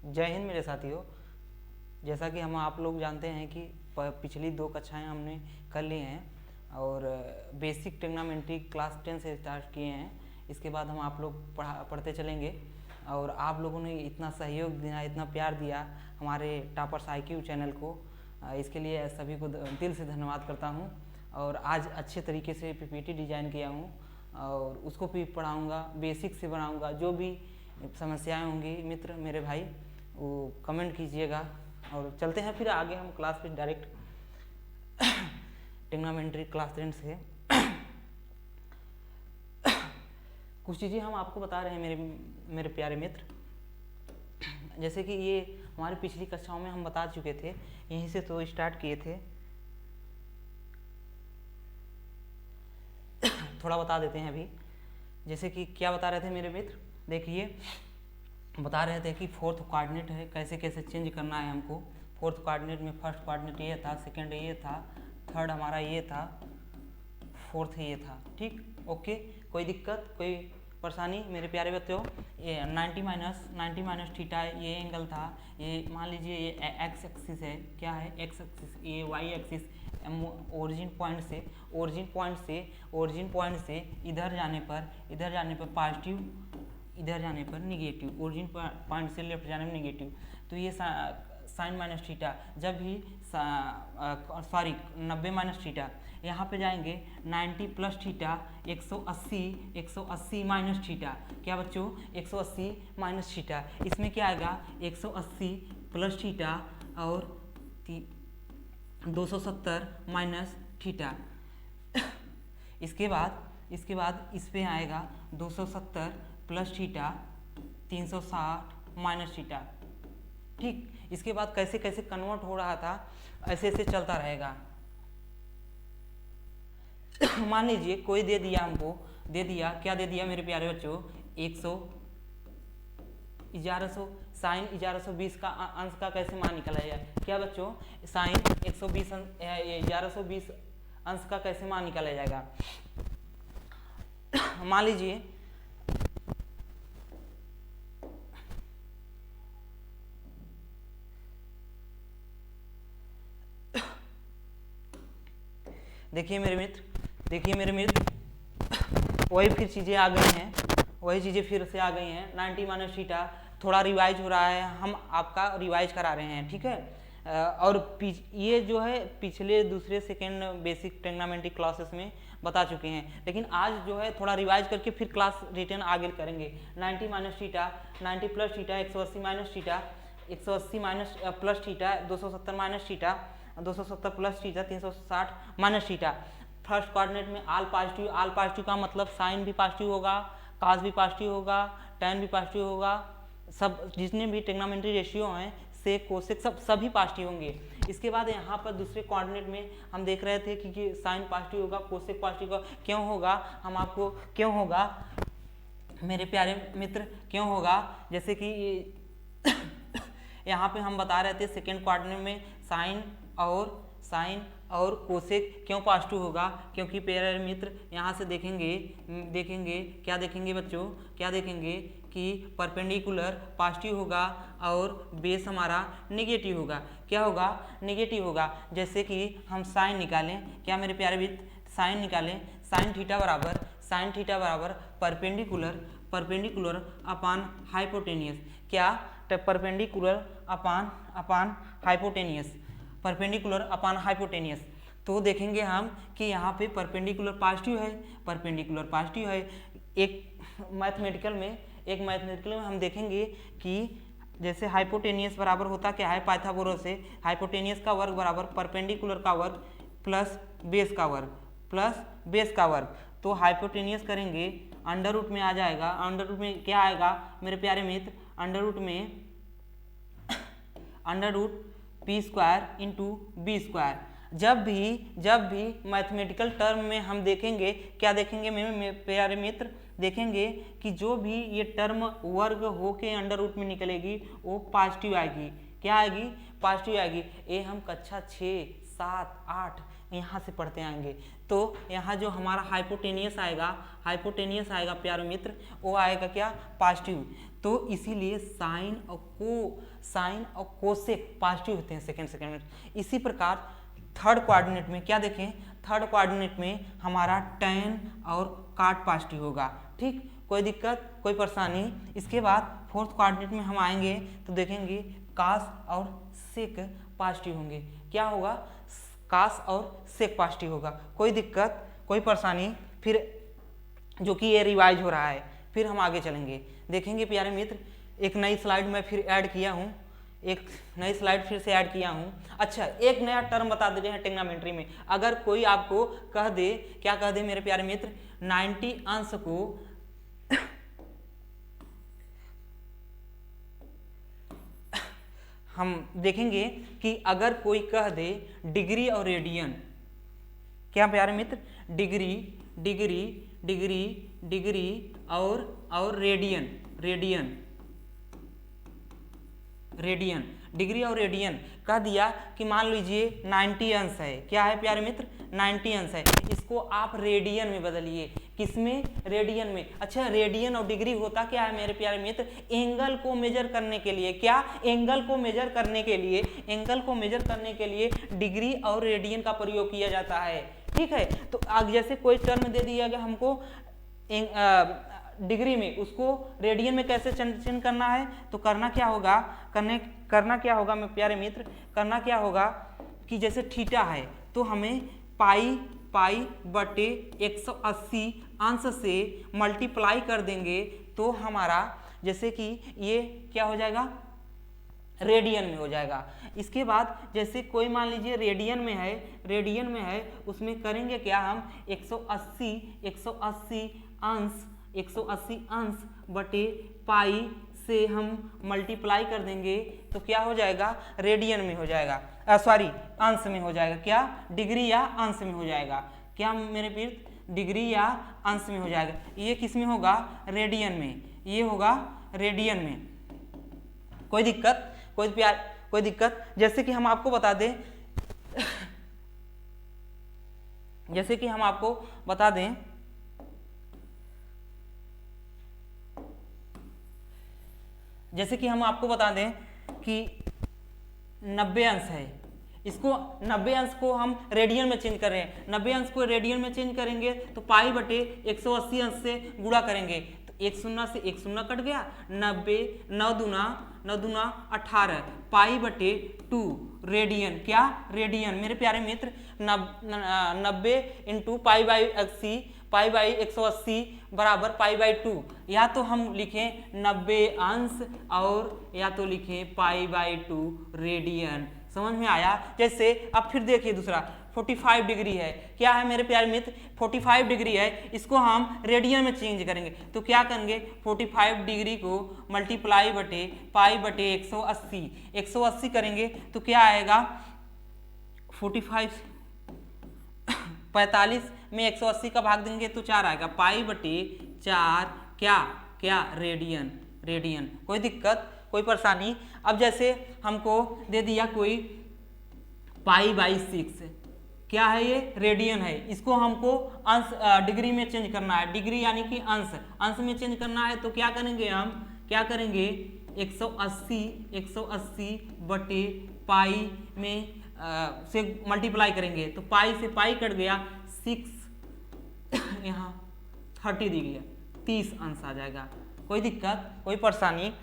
जय हिंद मेरे साथियों। जैसा कि हम आप लोग जानते हैं कि पिछली 2 कक्षाएं हमने कर ली हैं और बेसिक ट्रिग्नोमेट्री क्लास 10 से स्टार्ट किए हैं। इसके बाद हम आप लोग पढ़ते चलेंगे और आप लोगों ने इतना सहयोग दिया, इतना प्यार दिया हमारे टॉपर्स IQ चैनल को, इसके लिए सभी को दिल से धन्यवाद करता हूं। और आज अच्छे तरीके से PPT डिज़ाइन किया हूं और उसको भी पढ़ाऊँगा, बेसिक से बनाऊँगा। जो भी समस्याएं होंगी मित्र मेरे भाई वो कमेंट कीजिएगा और चलते हैं फिर आगे हम क्लास पे डायरेक्ट ट्रिग्नोमेट्री क्लास 10 से कुछ चीज़ें हम आपको बता रहे हैं मेरे प्यारे मित्र। जैसे कि ये हमारी पिछली कक्षाओं में हम बता चुके थे, यहीं से तो स्टार्ट किए थे। थोड़ा बता देते हैं अभी। जैसे कि क्या बता रहे थे मेरे मित्र, देखिए बता रहे थे कि फोर्थ कोऑर्डिनेट है, कैसे कैसे चेंज करना है हमको। फोर्थ कोऑर्डिनेट में फर्स्ट कोऑर्डिनेट ये था, सेकंड ये था, थर्ड हमारा ये था, फोर्थ ये था। ठीक, ओके, कोई दिक्कत कोई परेशानी मेरे प्यारे बच्चों। ये 90 माइनस थीटा ये एंगल था। ये मान लीजिए ये एक्स एक्सिस है, क्या है एक्स एक्सिस, ये वाई एक्सिस। ओरिजिन पॉइंट से इधर जाने पर पॉजिटिव, इधर जाने पर निगेटिव, ओरिजिन पॉइंट से लेफ्ट जाने में निगेटिव। तो ये साइन माइनस थीटा, जब भी 90 माइनस थीटा, यहाँ पे जाएंगे 90 प्लस थीटा 180 माइनस थीटा। क्या बच्चों, 180 माइनस थीटा। इसमें क्या आएगा 180 प्लस थीटा और 270 माइनस थीटा। इसके बाद इस पे आएगा 270 प्लस थीटा 360 माइनस थीटा। ठीक, इसके बाद कैसे कैसे कन्वर्ट हो रहा था, ऐसे ऐसे चलता रहेगा। मान लीजिए कोई दे दिया हमको, क्या दे दिया मेरे प्यारे बच्चों, 1100 साइन 1120 का अंश का कैसे मान निकला जाए। क्या बच्चों, साइन 1120 अंश का कैसे मान निकाला जाएगा। मान लीजिए देखिए मेरे मित्र, वही फिर चीज़ें आ गई हैं, वही चीज़ें फिर से आ गई हैं। 90 माइनस थीटा थोड़ा रिवाइज हो रहा है, हम आपका रिवाइज करा रहे हैं, ठीक है। और ये जो है पिछले दूसरे सेकेंड बेसिक ट्रिग्नोमेट्री क्लासेस में बता चुके हैं, लेकिन आज जो है थोड़ा रिवाइज करके फिर क्लास रिटर्न आगे करेंगे। 90 minus theta, 90 plus theta 180 minus theta, 180 minus plus theta 270 minus theta, 270 plus theta 360 minus theta. First coordinate में आल पॉजिटिव का मतलब साइन भी पॉजिटिव होगा, कास भी पॉजिटिव होगा, टैन भी पॉजिटिव होगा। सब जितने भी ट्रिग्नोमेट्री रेशियो हैं, सेक कोसेक सभी पॉजिटिव होंगे। इसके बाद यहाँ पर दूसरे कोऑर्डिनेट में हम देख रहे थे कि साइन पॉजिटिव होगा, कोसेक पॉजिटिव होगा। क्यों होगा, हम आपको क्यों होगा मेरे प्यारे मित्र, क्यों होगा, जैसे कि यहाँ पे हम बता रहे थे सेकेंड कोऑर्डिनेट में साइन और कोसेक क्यों पॉजिटिव होगा, क्योंकि प्यारे मित्र यहाँ से देखेंगे क्या देखेंगे बच्चों, क्या देखेंगे कि परपेंडिकुलर पॉजिटिव होगा और बेस हमारा नेगेटिव होगा। क्या होगा, नेगेटिव होगा। जैसे कि हम साइन निकालें, क्या मेरे प्यारे मित्र, साइन निकालें, साइन थीटा बराबर परपेंडिकुलर अपान हाइपोटेनियस। क्या, परपेंडिकुलर अपान हाइपोटेनियस। तो देखेंगे हम कि यहाँ पे परपेंडिकुलर पॉजिटिव है। एक मैथमेटिकल में हम देखेंगे कि जैसे हाइपोटेनियस बराबर होता क्या है, पाइथागोरस से हाइपोटेनियस का वर्ग बराबर परपेंडिकुलर का वर्ग प्लस बेस का वर्ग। तो हाइपोटेनियस करेंगे, अंडर रूट में आ जाएगा। अंडर रूट में क्या आएगा मेरे प्यारे मित्र, under root p square into B square. जब भी मैथमेटिकल टर्म में हम देखेंगे, क्या देखेंगे मेरे प्यारे मित्र, देखेंगे कि जो भी ये टर्म वर्ग होके अंडर रूट में निकलेगी वो पॉजिटिव आएगी। क्या आएगी, पॉजिटिव आएगी। ये हम कक्षा 6, 7, 8 यहाँ से पढ़ते आएंगे। तो यहाँ जो हमारा हाइपोटेनियस आएगा प्यारे मित्र, वो आएगा क्या, पॉजिटिव। तो इसीलिए साइन और कोसेक पॉजिटिव होते हैं सेकंड में। इसी प्रकार थर्ड कोऑर्डिनेट में क्या देखें, थर्ड कोऑर्डिनेट में हमारा टैन और काट पॉजिटिव होगा। ठीक, कोई दिक्कत, कोई परेशानी। इसके बाद फोर्थ कोऑर्डिनेट में हम आएंगे तो देखेंगे कास और सेक पॉजिटिव होंगे। क्या होगा, कास और सेक पॉजिटिव होगा। कोई दिक्कत, कोई परेशानी। फिर जो कि ये रिवाइज हो रहा है, फिर हम आगे चलेंगे, देखेंगे प्यारे मित्र। एक नई स्लाइड मैं फिर ऐड किया हूँ, एक नई स्लाइड फिर से ऐड किया हूँ। अच्छा, एक नया टर्म बता दे रहे हैं ट्रिग्नोमेट्री में। अगर कोई आपको कह दे, क्या कह दे मेरे प्यारे मित्र, 90 अंश को हम देखेंगे कि अगर कोई कह दे डिग्री और रेडियन, क्या प्यारे मित्र, डिग्री डिग्री डिग्री डिग्री और रेडियन डिग्री और रेडियन कह दिया कि मान लीजिए 90 अंश है। क्या है प्यारे मित्र, 90 अंश है। इसको आप रेडियन में बदलिए। किसमें, रेडियन में। अच्छा, रेडियन और डिग्री होता क्या है मेरे प्यारे मित्र, एंगल को मेजर करने के लिए। क्या, एंगल को मेजर करने के लिए डिग्री और रेडियन का प्रयोग किया जाता है। ठीक है, तो जैसे कोई टर्म दे दिया गया हमको डिग्री में, उसको रेडियन में कैसे चेंज करना है, तो करना क्या होगा, करना क्या होगा मेरे प्यारे मित्र, करना क्या होगा कि जैसे थीटा है तो हमें पाई बटे 180 अंश से मल्टीप्लाई कर देंगे तो हमारा जैसे कि ये क्या हो जाएगा, रेडियन में हो जाएगा। इसके बाद जैसे कोई मान लीजिए रेडियन में है उसमें करेंगे क्या, हम 180 अंश बटे पाई से हम मल्टीप्लाई कर देंगे तो क्या हो जाएगा, रेडियन में हो जाएगा, सॉरी अंश में हो जाएगा। क्या, डिग्री या अंश में हो जाएगा। क्या मेरे प्रिय, डिग्री या अंश में हो जाएगा। ये किस में होगा, रेडियन में, ये होगा रेडियन में। कोई दिक्कत, कोई दिक्कत। जैसे कि हम आपको बता दें कि 90 अंश है, इसको 90 अंश को हम रेडियन में चेंज कर रहे हैं। 90 अंश को रेडियन में चेंज करेंगे तो पाई बटे 180 अंश से गुणा करेंगे तो एक शून्य से एक शून्य कट गया। 90 9 दूना 18 पाई बटे 2 रेडियन। क्या, रेडियन मेरे प्यारे मित्र। 90 इंटू पाई बाई 180 बराबर पाई बाई 2। या तो हम लिखें 90 अंश और या तो लिखें पाई बाई 2 रेडियन। समझ में आया। जैसे अब फिर देखिए दूसरा 45 डिग्री है। क्या है मेरे प्यारे मित्र, 45 डिग्री है, इसको हम रेडियन में चेंज करेंगे तो क्या करेंगे, 45 डिग्री को मल्टीप्लाई बटे पाई बटे 180 करेंगे तो क्या आएगा, 45 में 180 का भाग देंगे तो 4 आएगा, पाई बटे 4 क्या रेडियन। कोई दिक्कत, कोई परेशानी। अब जैसे हमको दे दिया कोई पाई बाई 6, क्या है ये, रेडियन है, इसको हमको अंश डिग्री में चेंज करना है। डिग्री यानी कि अंश में चेंज करना है तो क्या करेंगे, हम क्या करेंगे 180 बटे पाई में से मल्टीप्लाई करेंगे तो पाई से पाई कट गया, 6 यहाँ 30 दी गया, 30 अंश आ जाएगा। कोई दिक्कत, कोई परेशानी।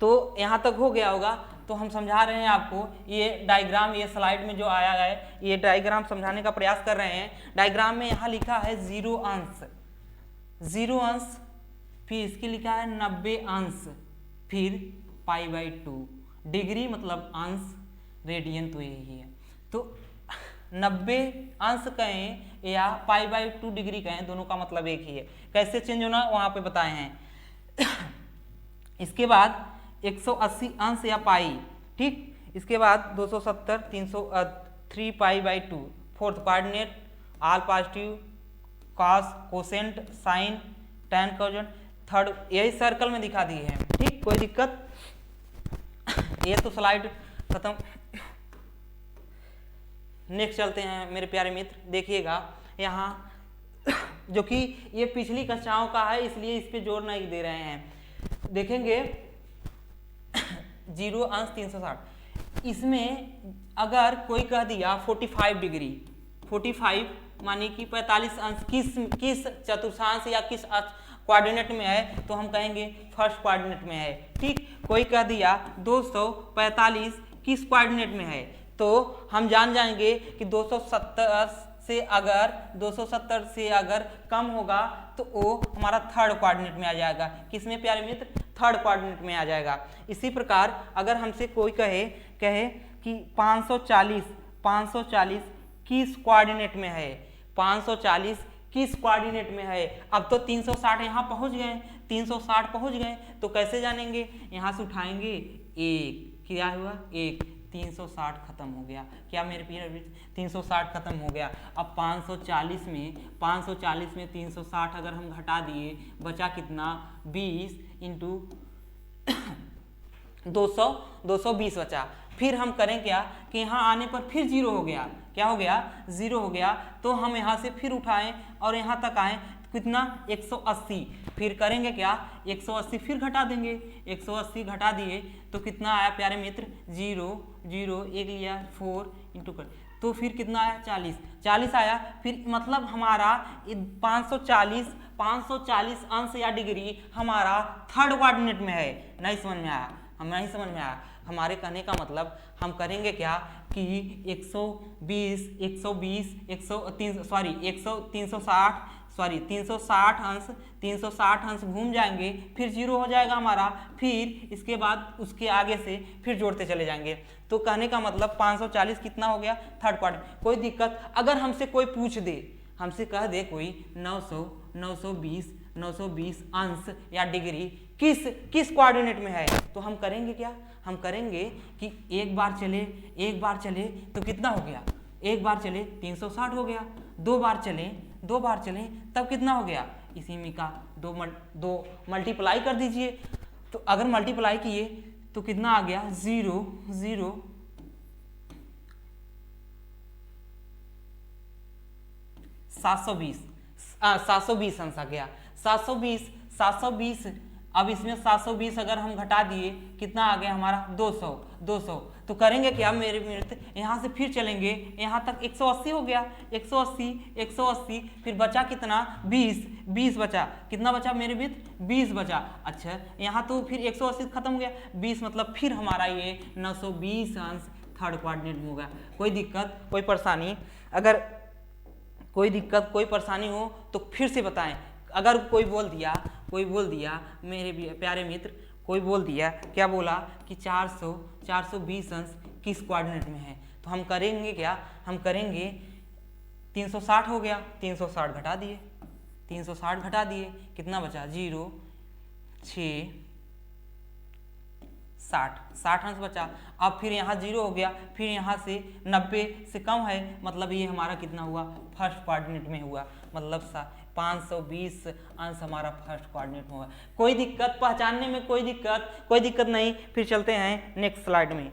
तो यहाँ तक हो गया होगा। तो हम समझा रहे हैं आपको ये डायग्राम, ये स्लाइड में जो आया है ये डायग्राम समझाने का प्रयास कर रहे हैं। डायग्राम में यहाँ लिखा है 0 अंश, फिर इसके लिखा है 90 अंश, फिर पाई बाई 2। डिग्री मतलब अंश, रेडियन तो यही है। तो 90 अंश कहें या पाई बाई 2 डिग्री कहें, दोनों का मतलब एक ही है। कैसे चेंज होना वहाँ पे बताए हैं। इसके बाद 180 अंश या पाई, ठीक। इसके बाद 270 303 pi by 2। Fourth coordinate all positive, cos, cosecant, sine, tan, cotangent. Third यही सर्कल में दिखा दी है, ठीक। कोई दिक्कत। ये तो स्लाइड खत्म। नेक्स्ट चलते हैं मेरे प्यारे मित्र, देखिएगा यहाँ जो कि ये पिछली कक्षाओं का है इसलिए इस पे जोर नहीं दे रहे हैं। देखेंगे 0 अंश 360, इसमें अगर कोई कह दिया 45 डिग्री, 45 मानी कि 45 अंश किस चतुर्थांश या किस कोऑर्डिनेट में है, तो हम कहेंगे फर्स्ट कोऑर्डिनेट में है। ठीक, कोई कह दिया 245 किस कोऑर्डिनेट में है, तो हम जान जाएंगे कि 270 से अगर कम होगा तो वो हमारा थर्ड कोऑर्डिनेट में आ जाएगा। किसमें प्यारे मित्र? थर्ड कोऑर्डिनेट में आ जाएगा। इसी प्रकार अगर हमसे कोई कहे कि 540 किस कोऑर्डिनेट में है, 540 किस कोऑर्डिनेट में है। अब तो 360 यहाँ पहुँच गए, 360 पहुँच गए, तो कैसे जानेंगे? यहाँ से उठाएंगे 1, क्या हुआ 1, 360 खत्म हो गया। क्या मेरे प्यारे? 360 खत्म हो गया। अब 540 में 360 अगर हम घटा दिए, बचा कितना? 20 इंटू 220 बचा। फिर हम करें क्या कि यहाँ आने पर फिर 0 हो गया। क्या हो गया? 0 हो गया। तो हम यहाँ से फिर उठाएं और यहाँ तक आए, कितना? 180। फिर करेंगे क्या? 180 फिर घटा देंगे, 180 घटा दिए तो कितना आया प्यारे मित्र? 0 0 1 लिया, 4 इंटू कर, तो फिर कितना आया? 40 आया। फिर मतलब हमारा 540 अंश या डिग्री हमारा थर्ड कोऑर्डिनेट में है। नहीं समझ में आया? नहीं समझ में आया। हमारे कहने का मतलब हम करेंगे क्या कि 360 अंश घूम जाएंगे, फिर 0 हो जाएगा हमारा। फिर इसके बाद उसके आगे से फिर जोड़ते चले जाएंगे। तो कहने का मतलब 540 कितना हो गया? Third quadrant. कोई दिक्कत? अगर हमसे कोई पूछ दे, हमसे कह दे कोई 920 अंश या डिग्री किस कोऑर्डिनेट में है, तो हम करेंगे क्या? हम करेंगे कि एक बार चले तो कितना हो गया? एक बार चले 360 हो गया, दो बार चले तब कितना हो गया? इसी में का दो मल्टीप्लाई कर दीजिए। तो अगर मल्टीप्लाई किए तो कितना आ गया? 720 अंश आ गया। 720। अब इसमें 720 अगर हम घटा दिए, कितना आ गया हमारा? 200। तो करेंगे क्या मेरे मित्र? यहाँ से फिर चलेंगे, यहाँ तक 180 हो गया, 180 फिर बचा कितना? 20 बचा। कितना बचा मेरे मित्र? 20 बचा। अच्छा, यहाँ तो फिर 180 खत्म हो गया, 20 मतलब फिर हमारा ये 920 अंश थर्ड कोऑर्डिनेट में होगा। कोई दिक्कत, कोई परेशानी? अगर कोई दिक्कत, कोई परेशानी हो तो फिर से बताएं। अगर कोई बोल दिया मेरे प्यारे मित्र, कोई बोल दिया, क्या बोला कि 420 अंश किस कोऑर्डिनेट में है, तो हम करेंगे क्या? हम करेंगे 360 हो गया, 360 घटा दिए, कितना बचा? 0 6 60 अंश बचा। अब फिर यहाँ 0 हो गया, फिर यहाँ से 90 से कम है, मतलब ये हमारा कितना हुआ? फर्स्ट कोऑर्डिनेट में हुआ। मतलब 520 अंश हमारा फर्स्ट कोऑर्डिनेट में हुआ। कोई दिक्कत पहचानने में? कोई दिक्कत नहीं। फिर चलते हैं नेक्स्ट स्लाइड में।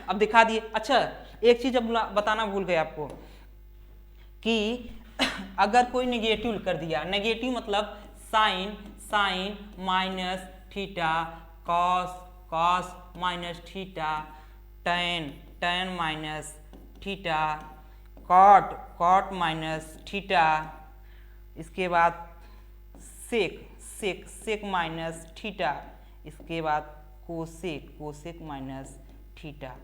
अब दिखा दिए। अच्छा, एक चीज अब बताना भूल गए आपको कि अगर कोई नेगेटिव कर दिया, नेगेटिव मतलब sine minus theta, cos minus theta, tan minus theta, cot minus theta, इसके बाद सेक माइनस थीटा, इसके बाद कोसेक माइनस थीटा।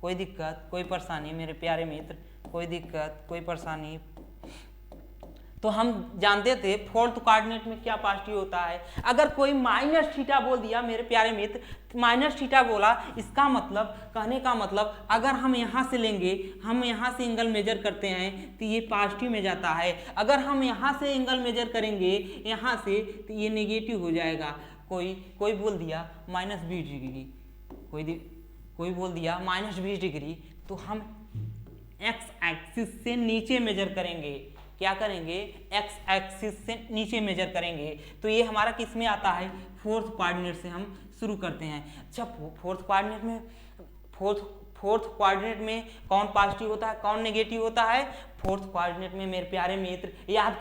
कोई दिक्कत, कोई परेशानी मेरे प्यारे मित्र? कोई दिक्कत, कोई परेशानी? तो हम जानते थे फोर्थ कोऑर्डिनेट में क्या पॉजिटिव होता है। अगर कोई माइनस थीटा बोल दिया मेरे प्यारे मित्र, माइनस थीटा बोला, इसका मतलब, कहने का मतलब, अगर हम यहाँ से लेंगे, हम यहाँ से एंगल मेजर करते हैं तो ये पॉजिटिव में जाता है। अगर हम यहाँ से एंगल मेजर करेंगे यहाँ से, तो ये नेगेटिव हो जाएगा। कोई बोल दिया -20 डिग्री, कोई बोल दिया -20 डिग्री, तो हम एक्स एक्सिस से नीचे मेजर करेंगे। क्या करेंगे? एक्स एक्सिस से नीचे मेजर करेंगे। तो ये हमारा किस में आता है? फोर्थ कोऑर्डिनेट से हम शुरू करते हैं। जब फोर्थ कोऑर्डिनेट में फोर्थ कोऑर्डिनेट में कौन पॉजिटिव होता है, कौन नेगेटिव होता है? फोर्थ कोऑर्डिनेट में मेरे प्यारे मित्र याद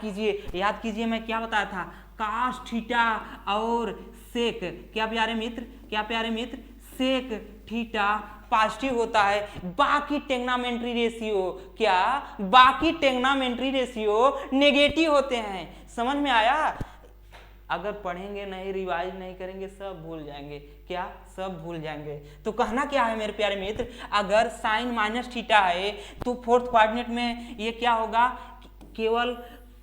कीजिए मैं क्या बताया था, कास थीटा और सेक, क्या प्यारे मित्र, सेक थीटा पॉजिटिव होता है, बाकी टेग्नामेंट्री रेशियो नेगेटिव होते हैं। समझ में आया? अगर पढ़ेंगे नहीं, रिवाइज नहीं करेंगे, सब भूल जाएंगे। क्या? सब भूल जाएंगे। तो कहना क्या है मेरे प्यारे मित्र, अगर साइन माइनस थीटा है तो फोर्थ कोऑर्डिनेट में ये क्या होगा, केवल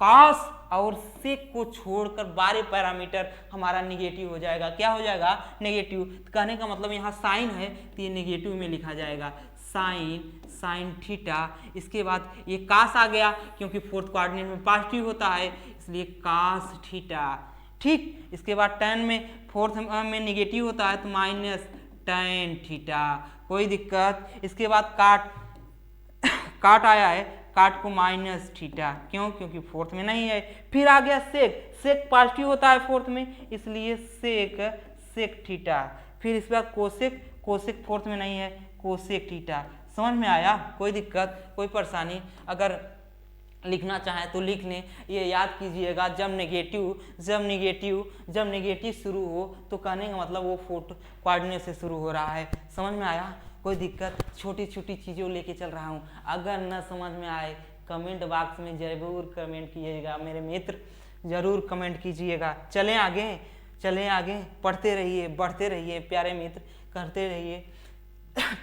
कॉस और सेक को छोड़कर 12 पैरामीटर हमारा निगेटिव हो जाएगा। क्या हो जाएगा? नेगेटिव। तो कहने का मतलब यहाँ साइन है तो ये नेगेटिव में लिखा जाएगा, साइन थीटा। इसके बाद ये कास आ गया, क्योंकि फोर्थ कोऑर्डिनेट में पॉजिटिव होता है इसलिए कास थीटा। ठीक, इसके बाद tan में फोर्थ में निगेटिव होता है तो माइनस tan थीटा, कोई दिक्कत। इसके बाद काट आया है, काट को माइनस थीटा, क्यों? क्योंकि फोर्थ में नहीं है। फिर आ गया सेक पॉजिटिव होता है फोर्थ में इसलिए सेक थीटा। फिर इसके बाद कोसेक फोर्थ में नहीं है, कोसेक थीटा। समझ में आया? कोई दिक्कत, कोई परेशानी? अगर लिखना चाहे तो लिख लें। ये याद कीजिएगा, जब नेगेटिव शुरू हो तो कहने का मतलब वो फोर्थ कोऑर्डिनेट से शुरू हो रहा है। समझ में आया? कोई दिक्कत? छोटी छोटी चीज़ों लेके चल रहा हूँ। अगर न समझ में आए कमेंट बॉक्स में ज़रूर कमेंट कीजिएगा मेरे मित्र, ज़रूर कमेंट कीजिएगा। चलें आगे, पढ़ते रहिए, बढ़ते रहिए प्यारे मित्र, करते रहिए।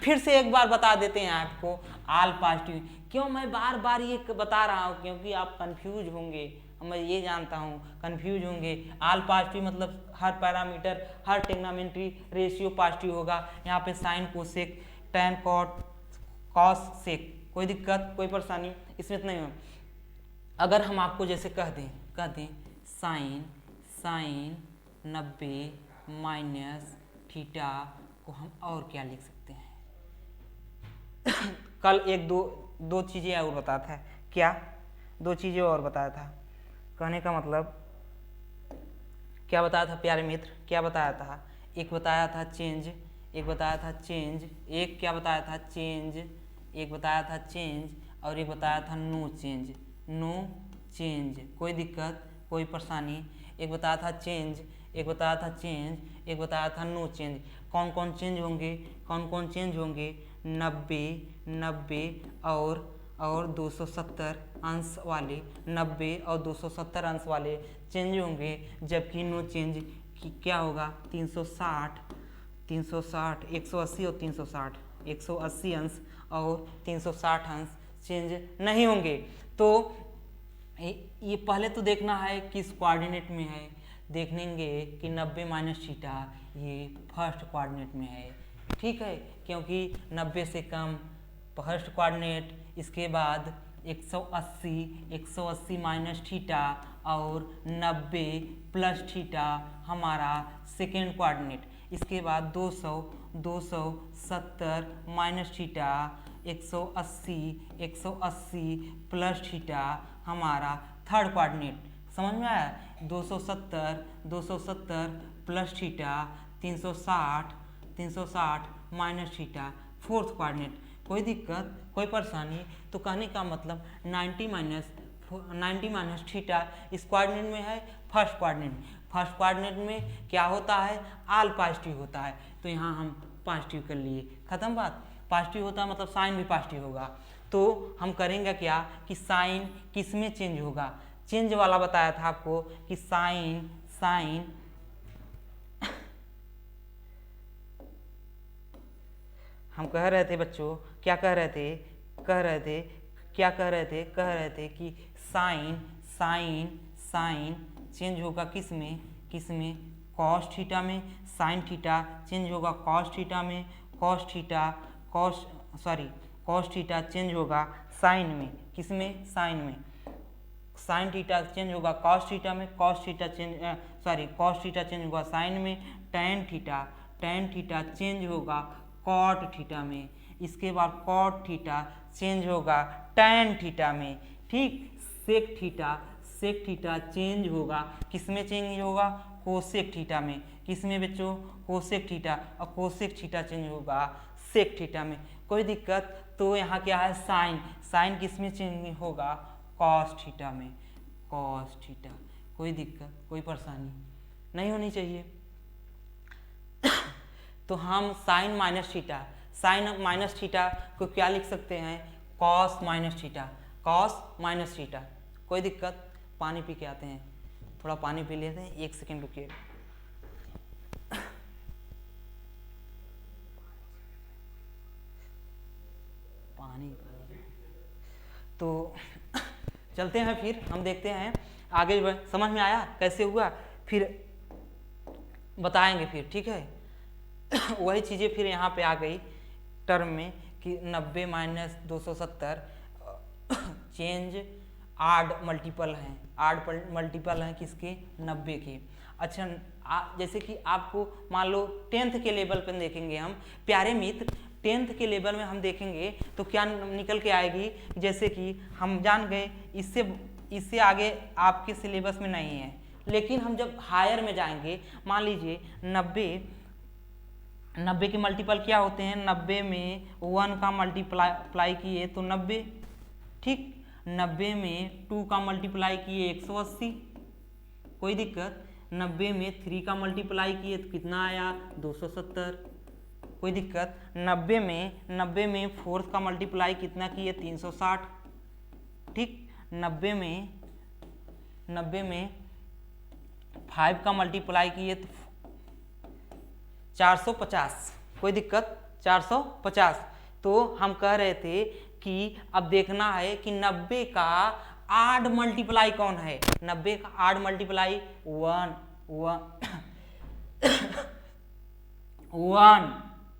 फिर से एक बार बता देते हैं आपको, आल पॉजिटिव। क्यों मैं बार बार ये बता रहा हूँ? क्योंकि आप कंफ्यूज होंगे, मैं ये जानता हूँ कंफ्यूज होंगे। आल पॉजिटिव मतलब हर पैरामीटर, हर टेग्नामेंट्री रेशियो पॉजिटिव होगा। यहाँ पे sine cosec, tan cos sec, कोई दिक्कत, कोई परेशानी इसमें इतना ही हो। अगर हम आपको जैसे कह दें साइन 90 माइनस थीटा को हम और क्या लिख सकते हैं? कल एक दो चीज़ें और बताया था। क्या? 2 चीज़ें और बताया था। कहने का मतलब क्या बताया था प्यारे मित्र? क्या बताया था? एक बताया था चेंज, एक बताया था चेंज, एक क्या बताया था? चेंज, एक बताया था चेंज और एक बताया था नो चेंज। कोई दिक्कत, कोई परेशानी? एक बताया था चेंज, एक बताया था चेंज, एक बताया था नो चेंज। कौन कौन चेंज होंगे? 90 और 270 अंश वाले, 90 और 270 अंश वाले चेंज होंगे, जबकि नो चेंज क्या होगा? 360, 180 और 360, 180 अंश और 360 अंश चेंज नहीं होंगे। तो ये पहले तो देखना है किस कोऑर्डिनेट में है। देखेंगे कि 90 माइनस थीटा ये फर्स्ट कोऑर्डिनेट में है। ठीक है, क्योंकि 90 से कम फर्स्ट कोऑर्डिनेट, इसके बाद 180 माइनस थीटा और 90 प्लस थीटा हमारा सेकेंड कोऑर्डिनेट। इसके बाद 270 माइनस थीटा, 180 प्लस थीटा हमारा थर्ड कोऑर्डिनेट। समझ में आया? 270 plus theta, 360 minus theta fourth coordinate. कोई दिक्कत, कोई परेशानी? तो कहने का मतलब 90 माइनस थीटा इस कोऑर्डिनेट में है फर्स्ट कोऑर्डिनेट में क्या होता है? आल पॉजिटिव होता है। तो यहाँ हम पॉजिटिव कर लिए, खत्म बात। पॉजिटिव होता है मतलब साइन भी पॉजिटिव होगा। तो हम करेंगे क्या कि साइन किस में चेंज होगा? चेंज वाला बताया था आपको कि साइन हम कह रहे थे बच्चों, क्या कह रहे थे कि साइन चेंज होगा किस में? कॉस थीटा में। साइन थीटा चेंज होगा कॉस थीटा में। कॉस थीटा चेंज होगा साइन में। किस में? साइन में। साइन थीटा चेंज होगा कॉस थीटा में। कॉस थीटा चेंज होगा साइन में। टैन थीटा चेंज होगा कॉट थीटा में। इसके बाद कॉट थीटा चेंज होगा टैन थीटा में। ठीक, सेक थीटा चेंज होगा किस में? चेंज होगा कोसेक थीटा में। किस में बच्चों? Cosec theta. और कोसेक थीटा चेंज होगा सेक थीटा में। कोई दिक्कत। तो यहाँ क्या है साइन, साइन किस में चेंज होगा, कॉस थीटा में, कॉस थीटा। कोई दिक्कत, कोई परेशानी नहीं होनी चाहिए। तो हम sine minus theta, sine minus theta को क्या लिख सकते हैं, cos minus theta, cos minus theta. कोई दिक्कत। पानी पी के आते हैं, थोड़ा पानी पी लेते हैं, 1 सेकेंड रुकिए। पानी तो चलते हैं, फिर हम देखते हैं आगे। समझ में आया कैसे हुआ, फिर बताएंगे फिर, ठीक है। वही चीज़ें फिर यहाँ पे आ गई टर्म में कि 90 माइनस 270 चेंज आड मल्टीपल हैं, आड मल्टीपल हैं किसके, 90 के। अच्छा जैसे कि आपको मान लो 10th के लेवल पर देखेंगे हम प्यारे मित्र, 10th के लेवल में हम देखेंगे तो क्या निकल के आएगी, जैसे कि हम जान गए इससे आगे आपके सिलेबस में नहीं है, लेकिन हम जब हायर में जाएंगे, मान लीजिए 90 के मल्टीपल क्या होते हैं, 90 में 1 का मल्टीप्लाई किए तो 90, ठीक। 90 में 2 का मल्टीप्लाई किए 180, कोई दिक्कत। 90 में 3 का मल्टीप्लाई किए तो कितना आया, 270, कोई दिक्कत। 90 में 4 का मल्टीप्लाई कितना किए, 360, ठीक। 90 में 5 का मल्टीप्लाई किए तो 450, कोई दिक्कत, 450। तो हम कह रहे थे कि अब देखना है कि 90 का आड मल्टीप्लाई कौन है, 90 का आड मल्टीप्लाई 1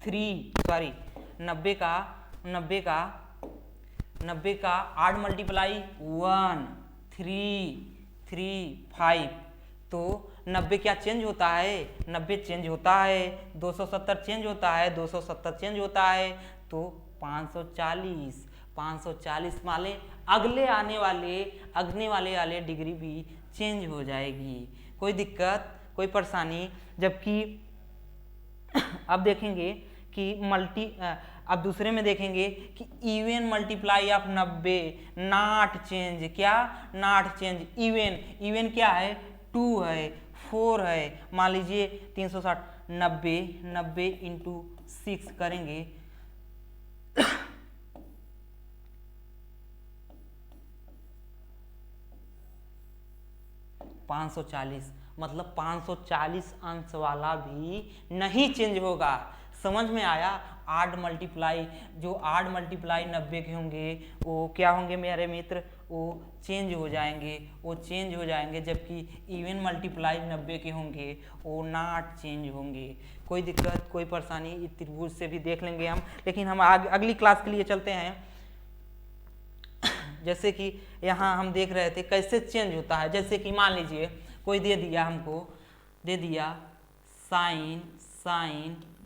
3 सॉरी 90 का आड मल्टीप्लाई 1 3 5। तो 90 क्या चेंज होता है, 90 चेंज होता है, 270 चेंज होता है, 270 चेंज होता है, तो 540 वाले अगले आने वाले डिग्री भी चेंज हो जाएगी, कोई दिक्कत, कोई परेशानी। जबकि अब देखेंगे कि अब दूसरे में देखेंगे कि even multiply of 90 not change, क्या नॉट चेंज, इवन क्या है, 2 है, 4 है, मान लीजिए 360, 90 इंटू 6 करेंगे 540, मतलब 540 अंश वाला भी नहीं चेंज होगा। समझ में आया। आड मल्टीप्लाई, जो आड मल्टीप्लाई 90 के होंगे वो क्या होंगे मेरे मित्र, वो चेंज हो जाएंगे, जबकि इवन मल्टीप्लाई 90 के होंगे वो नॉट चेंज होंगे। कोई दिक्कत, कोई परेशानी, इस त्रिभुज से भी देख लेंगे हम, लेकिन हम अगली क्लास के लिए चलते हैं। जैसे कि यहाँ हम देख रहे थे कैसे चेंज होता है, जैसे कि मान लीजिए कोई दे दिया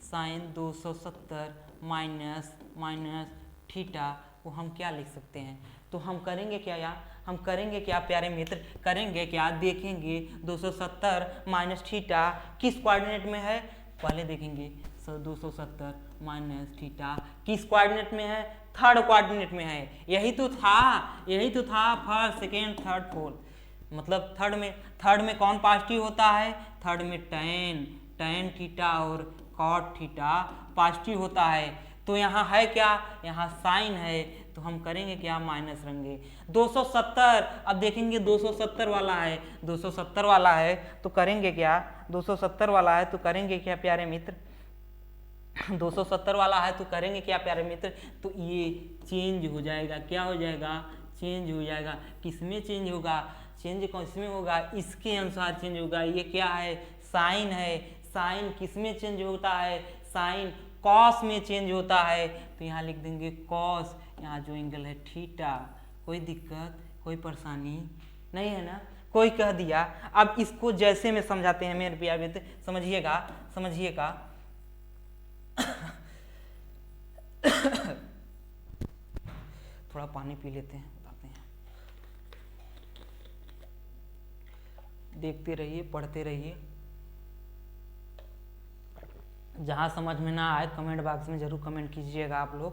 साइन 270 माइनस थीटा को हम क्या लिख सकते हैं। तो हम करेंगे क्या प्यारे मित्र, देखेंगे 270 माइनस थीटा किस कोऑर्डिनेट में है, पहले देखेंगे 270 माइनस थीटा किस कोऑर्डिनेट में है, थर्ड कोऑर्डिनेट में है। यही तो था फर्स्ट सेकेंड थर्ड फोर्थ, मतलब थर्ड में कौन पॉजिटिव होता है, थर्ड में tan थीटा और cot थीटा पॉजिटिव होता है। तो यहाँ है क्या, यहाँ साइन है, तो हम करेंगे क्या, माइनस रहेंगे। 270, अब देखेंगे 270 वाला है, 270 वाला है तो करेंगे क्या, 270 वाला है तो करेंगे क्या प्यारे मित्र, 270 वाला है तो करेंगे क्या प्यारे मित्र, तो ये चेंज हो जाएगा, क्या हो जाएगा, चेंज हो जाएगा। किसमें चेंज होगा, चेंज किसमें होगा, इसके अनुसार चेंज होगा। ये क्या है, साइन है, साइन किसमें चेंज होता है, साइन कॉस में चेंज होता है, तो यहाँ लिख देंगे कॉस, यहाँ जो एंगल है थीटा। कोई दिक्कत, कोई परेशानी नहीं है ना, कोई कह दिया। अब इसको जैसे में समझाते हैं मेरे प्यारे मित्र, समझिएगा। थोड़ा पानी पी लेते हैं, बताते हैं। देखते रहिए, पढ़ते रहिए। जहाँ समझ में ना आए कमेंट बॉक्स में जरूर कमेंट कीजिएगा आप लोग।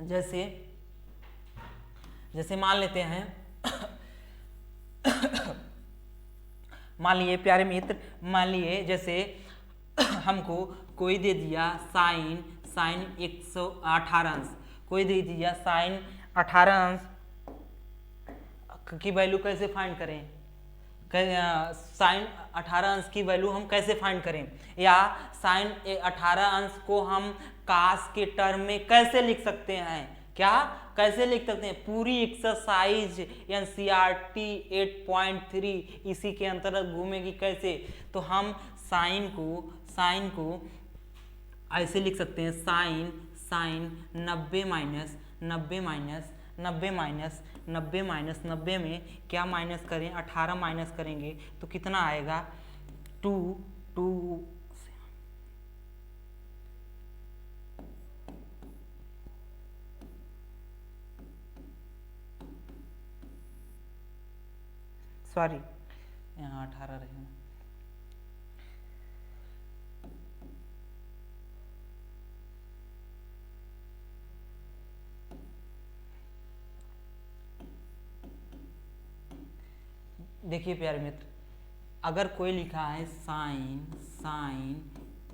जैसे जैसे मान लेते हैं मान लिए प्यारे मित्र, मान लिए जैसे हमको कोई दे दिया साइन 118 अंश, कोई दे दिया साइन 18 अंश की वैल्यू कैसे फाइंड करें, साइन 18 अंश की वैल्यू हम कैसे फाइंड करें, या साइन 18 अंश को हम कास के टर्म में कैसे लिख सकते हैं, क्या कैसे लिख सकते हैं। पूरी एक्सरसाइज NCERT 8.3 इसी के अंतर्गत घूमेगी। कैसे, तो हम साइन को ऐसे लिख सकते हैं, साइन 90 माइनस 90 में क्या माइनस करें, 18 माइनस करेंगे तो कितना आएगा, 2 सॉरी यहाँ 18 रहेगा, देखिए प्यारे मित्र, अगर कोई लिखा है साइन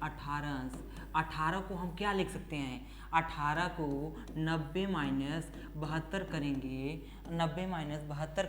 18 अंश, 18 को हम क्या लिख सकते हैं, 18 को 90 माइनस 72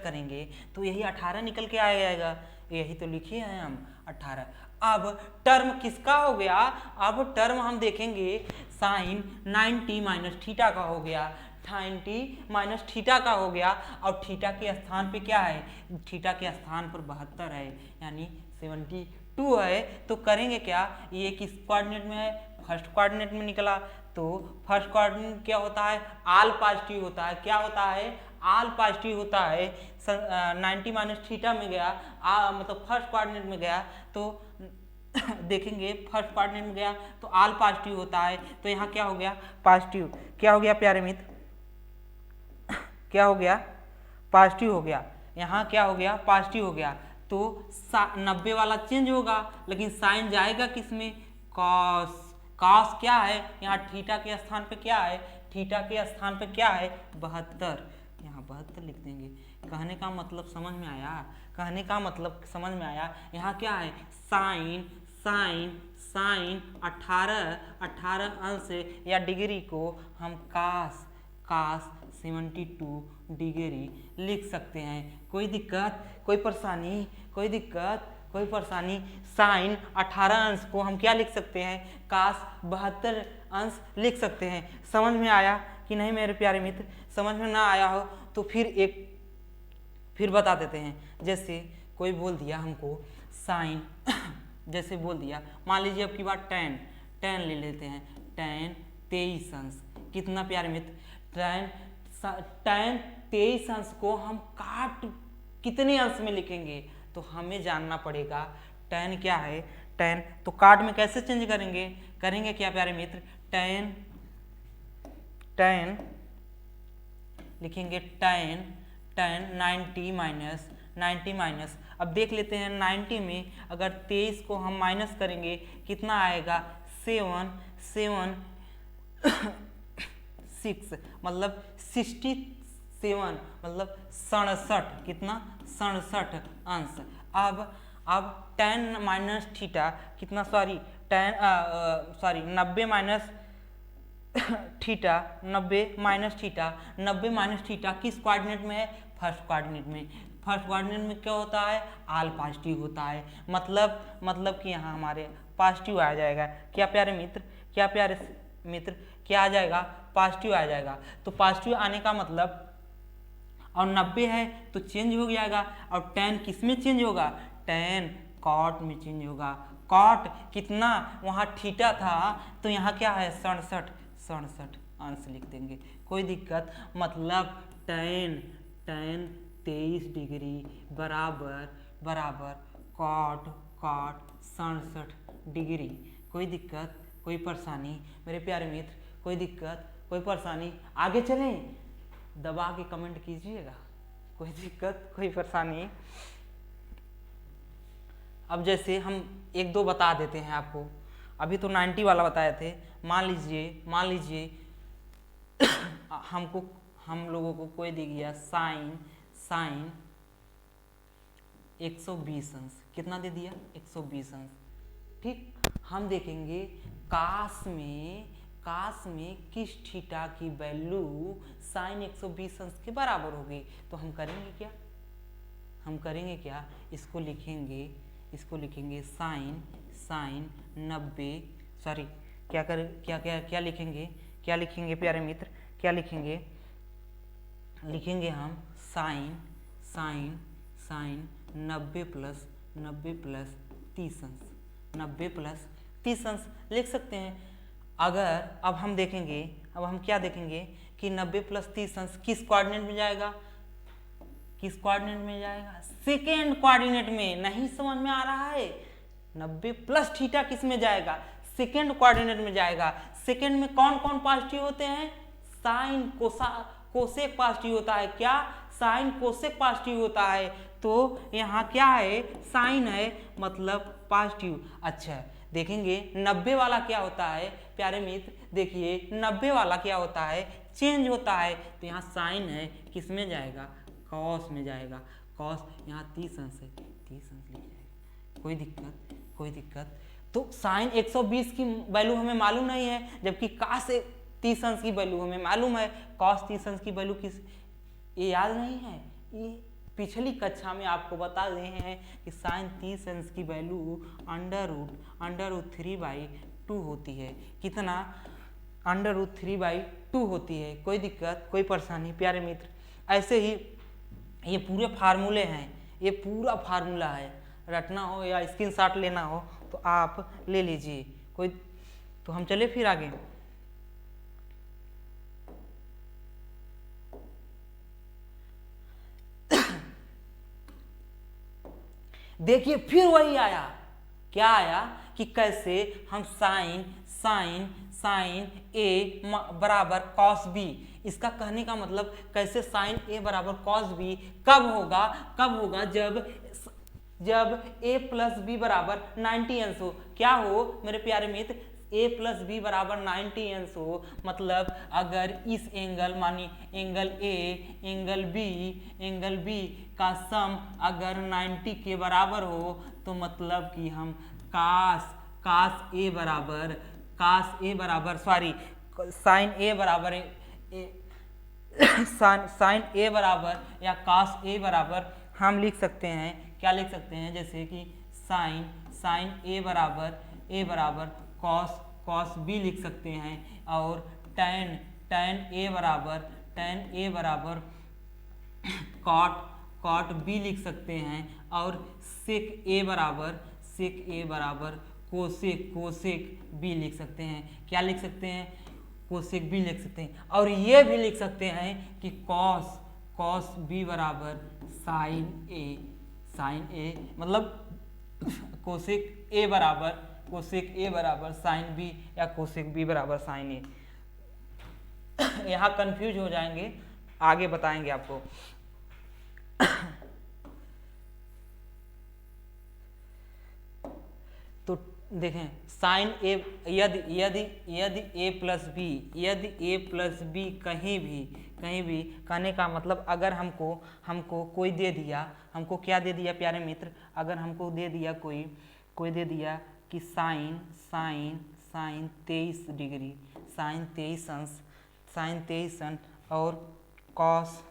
करेंगे तो यही 18 निकल के आ जाएगा, यही तो लिखे हैं हम 18। अब टर्म किसका हो गया, अब टर्म हम देखेंगे साइन 90 माइनस थीटा का हो गया, 90 माइनस थीटा का हो गया, और थीटा के स्थान पे क्या है, थीटा के स्थान पर 72 है, यानी 72 है। तो करेंगे क्या, ये किस कोऑर्डिनेट में है, फर्स्ट कोऑर्डिनेट में निकला, तो फर्स्ट कोऑर्डिनेट क्या होता है, आल पॉजिटिव होता है, क्या होता है, आल पॉजिटिव होता है। 90 माइनस थीटा में गया, मतलब फर्स्ट कोऑर्डिनेट में गया तो देखेंगे फर्स्ट कोऑर्डिनेट में गया तो आल पॉजिटिव होता है, तो यहाँ क्या हो गया, पॉजिटिव, क्या हो गया प्यारे मित्र, क्या हो गया, पॉजिटिव हो गया, यहाँ क्या हो गया, पॉजिटिव हो गया। तो 90 वाला चेंज होगा, लेकिन साइन जाएगा किस में, कॉस क्या है, यहाँ थीटा के स्थान पे क्या है, थीटा के स्थान पे क्या है, 72, यहाँ 72 लिख देंगे। कहने का मतलब समझ में आया, कहने का मतलब समझ में आया। यहाँ क्या है, साइन 18 अंश या डिग्री को हम कास 72 डिग्री लिख सकते हैं। कोई दिक्कत, कोई परेशानी, कोई परेशानी। साइन 18 अंश को हम क्या लिख सकते हैं, कास 72 अंश लिख सकते हैं। समझ में आया कि नहीं मेरे प्यारे मित्र, समझ में ना आया हो तो फिर बता देते हैं। जैसे कोई बोल दिया हमको साइन जैसे बोल दिया, मान लीजिए अब की बात tan ले लेते हैं, tan 23 अंश, कितना प्यारे मित्र, tan 23 अंश को हम काट कितने अंश में लिखेंगे, तो हमें जानना पड़ेगा tan क्या है, tan तो काट में कैसे चेंज करेंगे क्या प्यारे मित्र, tan लिखेंगे tan 90 माइनस, अब देख लेते हैं 90 में अगर 23 को हम माइनस करेंगे कितना आएगा, 7 6 मतलब 67 मतलब 67, कितना 67 अंश। अब tan माइनस थीटा कितना, sorry 90 minus theta, 90 minus theta किस कोऑर्डिनेट में है, फर्स्ट कोऑर्डिनेट में। फर्स्ट कोऑर्डिनेट में क्या होता है, आल पॉजिटिव होता है, मतलब कि यहाँ हमारे पॉजिटिव आ जाएगा। क्या प्यारे मित्र, क्या आ जाएगा, पॉजिटिव आ जाएगा। तो पॉजिटिव आने का मतलब, और 90 है तो चेंज हो जाएगा, और tan किस में चेंज होगा, tan कॉट में चेंज होगा। कॉट कितना, वहाँ थीटा था तो यहाँ क्या है, 67 अंश लिख देंगे, कोई दिक्कत। मतलब tan 23 डिग्री बराबर कॉट 67 डिग्री। कोई दिक्कत, कोई परेशानी मेरे प्यारे मित्र, कोई दिक्कत, कोई परेशानी, आगे चलें, दबा के कमेंट कीजिएगा, कोई दिक्कत, कोई परेशानी। अब जैसे हम 1-2 बता देते हैं आपको, अभी तो 90 वाला बताए थे। मान लीजिए हम लोगों को कोई दे गया साइन 120 अंश। कितना दे दिया? 120 अंश। ठीक, हम देखेंगे काश में किस थीटा की वैल्यू साइन 120 अंश के बराबर होगी। तो हम करेंगे क्या, इसको लिखेंगे साइन 90, सॉरी क्या लिखेंगे प्यारे मित्र, क्या लिखेंगे हम साइन 90 प्लस 30 अंश, 90 प्लस 30 अंश लिख सकते हैं। अगर अब हम क्या देखेंगे कि 90 प्लस 30 अंश किस कोऑर्डिनेट में जाएगा? सेकेंड कोऑर्डिनेट में। नहीं समझ में आ रहा है? 90 प्लस थीटा किस में जाएगा? सेकेंड कोऑर्डिनेट में जाएगा। सेकेंड में कौन कौन पॉजिटिव होते हैं? साइन कोसेक पॉजिटिव होता है। क्या? साइन कोसेक पॉजिटिव होता है। तो यहाँ क्या है? साइन है, मतलब पॉजिटिव। अच्छा, देखेंगे 90 वाला क्या होता है प्यारे मित्र। देखिए 90 वाला क्या होता है? चेंज होता है। तो यहाँ साइन है, किस में जाएगा? कॉस में जाएगा। कॉस यहाँ 30 अंश है, 30 अंश लिख जाएगा। कोई दिक्कत। तो साइन 120 की वैल्यू हमें मालूम नहीं है, जबकि कॉस 30 अंश की वैल्यू हमें मालूम है। कॉस 30 अंश की वैल्यू ये याद नहीं है? ये पिछली कक्षा में आपको बता रहे हैं कि साइन 30 अंश की वैल्यू √3/2 होती है। कितना? √3/2 होती है। कोई दिक्कत, कोई परेशानी प्यारे मित्र? ऐसे ही ये पूरे फार्मूले हैं, ये पूरा फार्मूला है। रटना हो या स्क्रीनशॉट लेना हो तो आप ले लीजिए। तो हम चले फिर आगे। देखिए फिर वही आया। क्या आया? कि कैसे हम साइन ए बराबर कॉस बी। इसका कहने का मतलब कैसे साइन ए बराबर कॉस बी कब होगा? जब a प्लस बी बराबर 90 अंश हो। क्या हो मेरे प्यारे मित्र? a प्लस बी बराबर 90 अंश हो। मतलब अगर इस एंगल, मानी एंगल ए एंगल बी का सम अगर 90 के बराबर हो, तो मतलब कि हम कास ए बराबर साइन ए बराबर या कास ए बराबर हम लिख सकते हैं। क्या लिख सकते हैं? जैसे कि साइन ए बराबर कॉस बी लिख सकते हैं। और टैन ए बराबर कॉट बी लिख सकते हैं। और सेक ए बराबर कोसेक बी लिख सकते हैं। क्या लिख सकते हैं? कोसेक बी लिख सकते हैं। और ये भी लिख सकते हैं कि कॉस बी बराबर साइन ए मतलब कोसेक ए बराबर साइन बी या कोसेक बी बराबर साइन ए। यहाँ कंफ्यूज हो जाएंगे, आगे बताएंगे आपको। तो देखें साइन ए, यदि ए प्लस बी कहीं भी कहने का मतलब अगर हमको कोई दे दिया, हमको क्या दे दिया प्यारे मित्र? अगर हमको दे दिया कोई दे दिया कि साइन 23 डिग्री, साइन 23 अंश और कॉस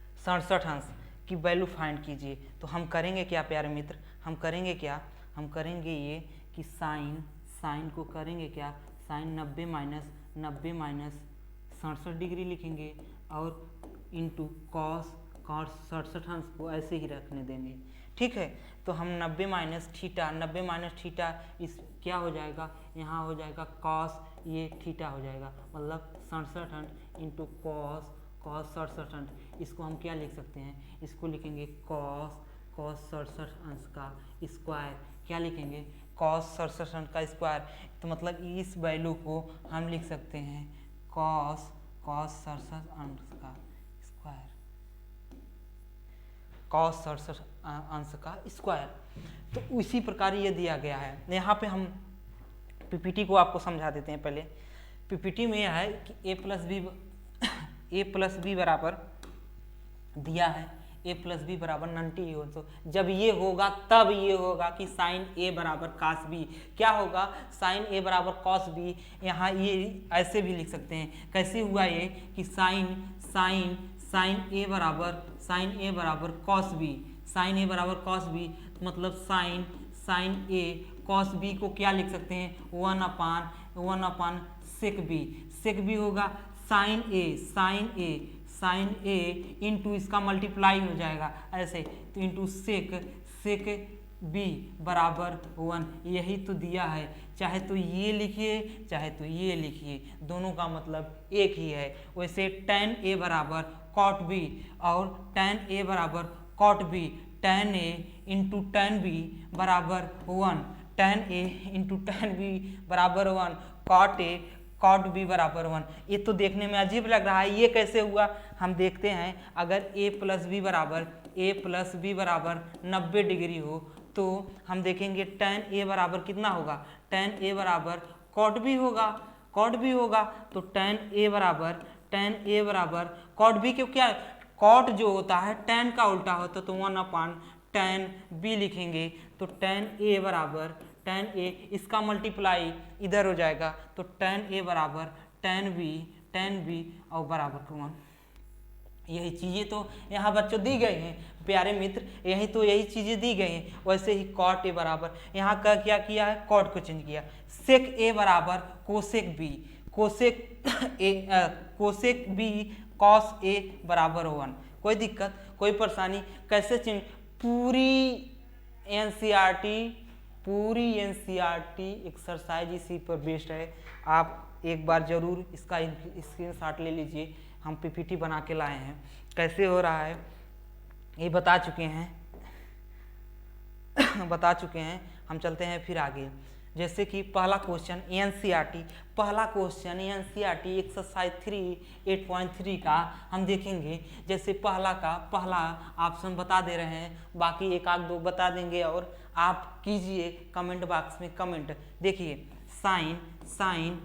67 अंश की वैल्यू फाइंड कीजिए। तो हम करेंगे क्या प्यारे मित्र? हम करेंगे ये कि साइन को करेंगे क्या? साइन 90 माइनस 67 डिग्री लिखेंगे और इंटू कॉस 67 अंश को ऐसे ही रखने देंगे। ठीक है, तो हम 90 माइनस थीटा इस क्या हो जाएगा? यहाँ हो जाएगा कॉस, ये थीटा हो जाएगा, मतलब 67 अंश इंटू कॉस 67 अंश। इसको हम क्या लिख सकते हैं? इसको लिखेंगे कॉस 67 अंश का स्क्वायर। क्या लिखेंगे? कॉस 67 अंश का स्क्वायर। तो मतलब इस वैल्यू को हम लिख सकते हैं कॉस 67 अंश का स्क्वायर, कॉस 67 अंश का स्क्वायर। तो उसी प्रकार ये दिया गया है। यहाँ पे हम पीपीटी को आपको समझा देते हैं पहले। पीपीटी में यह है कि ए प्लस बी बराबर दिया है, ए प्लस बी बराबर नंटी हो, तो जब ये होगा तब ये होगा कि साइन ए बराबर कास बी। क्या होगा? साइन ए बराबर कॉस बी। यहाँ ये ऐसे भी लिख सकते हैं। कैसे हुआ ये कि साइन ए बराबर कॉस बी, साइन ए बराबर कॉस बी, मतलब साइन ए कॉस बी को क्या लिख सकते हैं? 1/1 सेक बी। सेक बी होगा साइन ए इंटू इसका मल्टीप्लाई हो जाएगा ऐसे, तो इंटू सेक बी बराबर 1। यही तो दिया है, चाहे तो ये लिखिए चाहे तो ये लिखिए, दोनों का मतलब एक ही है। वैसे tan ए बराबर कॉट बी और tan ए बराबर कॉट बी, tan ए इंटू tan बी बराबर 1, tan ए इंटू tan बी बराबर 1, कॉट बी बराबर 1। ये तो देखने में अजीब लग रहा है, ये कैसे हुआ? हम देखते हैं। अगर a प्लस बी बराबर 90 डिग्री हो तो हम देखेंगे tan a बराबर कितना होगा? tan a बराबर कॉट बी होगा, तो tan a बराबर कॉट बी क्यों? क्या कॉट जो होता है tan का उल्टा होता है, तो 1/tan b लिखेंगे। तो tan a बराबर tan a, इसका मल्टीप्लाई इधर हो जाएगा, तो tan a बराबर tan b और बराबर 1। यही चीज़ें तो यहाँ बच्चों दी गई हैं प्यारे मित्र, यही चीज़ें दी गई हैं। वैसे ही कॉट ए बराबर यहाँ का क्या किया है? कॉट को चेंज किया। सेक ए बराबर cosec B, cosec B cos A बराबर 1। कोई दिक्कत, कोई परेशानी? कैसे चेंज? पूरी एनसीईआरटी एक्सरसाइज इसी पर बेस्ड है। आप एक बार जरूर इसका स्क्रीनशॉट ले लीजिए। हम पीपीटी बना के लाए हैं, कैसे हो रहा है ये बता चुके हैं। हम चलते हैं फिर आगे। जैसे कि पहला क्वेश्चन एनसीईआरटी एक्सरसाइज 3 8.3 का हम देखेंगे। जैसे पहला ऑप्शन बता दे रहे हैं, बाकी एक आध दो बता देंगे और आप कीजिए कमेंट बॉक्स में कमेंट। देखिए साइन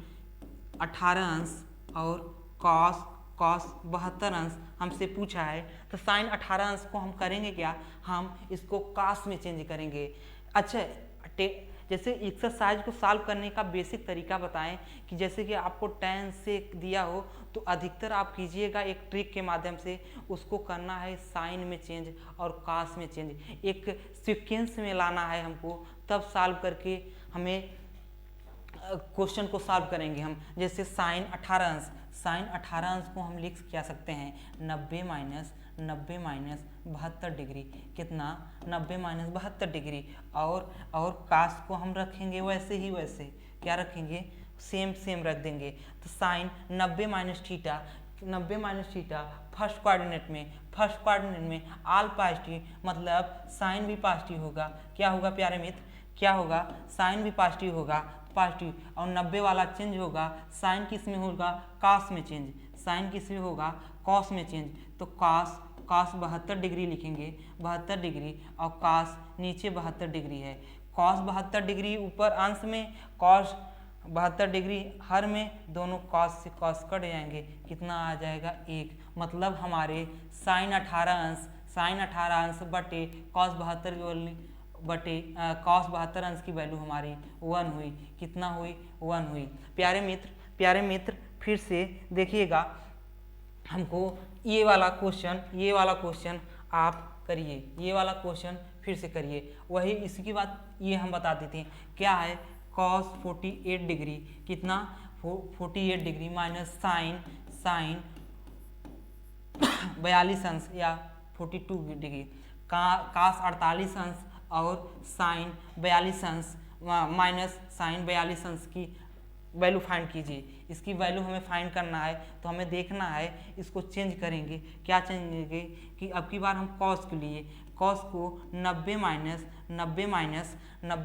18 अंश और कॉस 72 अंश हमसे पूछा है, तो साइन 18 अंश को हम करेंगे क्या? हम इसको कॉस में चेंज करेंगे। अच्छा, जैसे एक्सरसाइज को सॉल्व करने का बेसिक तरीका बताएं कि जैसे कि आपको tan से दिया हो तो अधिकतर आप कीजिएगा एक ट्रिक के माध्यम से, उसको करना है साइन में चेंज और कॉस में चेंज, एक सीक्वेंस में लाना है हमको, तब सॉल्व करके हमें क्वेश्चन को सॉल्व करेंगे हम। जैसे साइन 18 अंश को हम लिख क्या सकते हैं? 90 माइनस 72 डिग्री, कितना? 90 माइनस 72 डिग्री। और कास को हम रखेंगे वैसे क्या रखेंगे? सेम रख देंगे। तो sine 90 minus theta first coordinate में ऑल पॉजिटिव, मतलब साइन भी पॉजिटिव होगा। क्या होगा प्यारे मित्र? क्या होगा? साइन भी पॉजिटिव होगा, और 90 वाला चेंज होगा, साइन किस में होगा? कॉस में चेंज। साइन किस में होगा? कॉस में चेंज। तो कॉस 72 डिग्री लिखेंगे, 72 डिग्री, और कॉस नीचे 72 डिग्री है। कॉस 72 डिग्री ऊपर अंश में, कॉस 72 डिग्री हर में, दोनों कॉस से कॉस कट जाएंगे, कितना आ जाएगा? 1। मतलब हमारे साइन 18 अंश बटे कॉस 72 अंश की वैल्यू हमारी 1 हुई। कितना हुई? 1 हुई। प्यारे मित्र फिर से देखिएगा, हमको ये वाला क्वेश्चन आप करिए, ये वाला क्वेश्चन फिर से करिए। वही इसकी बात ये हम बता देते हैं, क्या है? कॉस 48 डिग्री, कितना? 48 डिग्री माइनस साइन 42 अंश या 42 डिग्री, कास 48 अंश और साइन 42 अंश माइनस साइन 42 अंश की वैल्यू फाइंड कीजिए। इसकी वैल्यू हमें फाइंड करना है, तो हमें देखना है, इसको चेंज करेंगे। क्या चेंज करेंगे कि अब की बार हम कॉस के लिए, कॉस को 90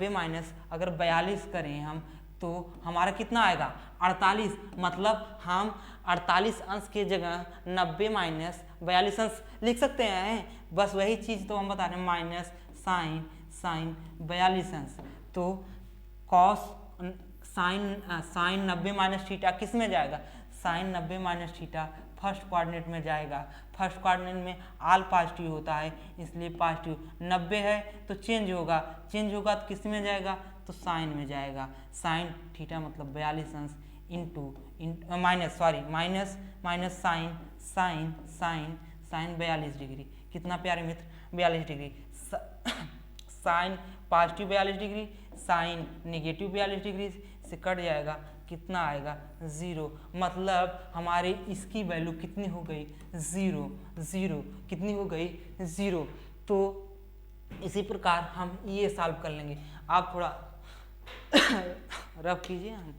माइनस अगर 42 करें हम, तो हमारा कितना आएगा? 48। मतलब हम 48 अंश के जगह 90 माइनस 42 अंश लिख सकते हैं। बस वही चीज़ तो हम बता रहे हैं, माइनस साइन 42 अंश। तो कॉस साइन 90 माइनस थीटा किस में जाएगा, sine 90 minus theta first coordinate में जाएगा। फर्स्ट कोऑर्डिनेट में आल पॉजिटिव होता है, इसलिए पॉजिटिव 90 है तो चेंज होगा तो किस में जाएगा, तो साइन में जाएगा। साइन थीटा मतलब 42 अंश इंटू माइनस साइन 42 डिग्री। कितना प्यारे मित्र, 42 degree. Sine positive 42 degree, sine negative 42 degree से कट जाएगा, कितना आएगा 0। मतलब हमारे इसकी वैल्यू कितनी हो गई, 0 कितनी हो गई 0। तो इसी प्रकार हम ये सॉल्व कर लेंगे। आप थोड़ा रफ कीजिए। हम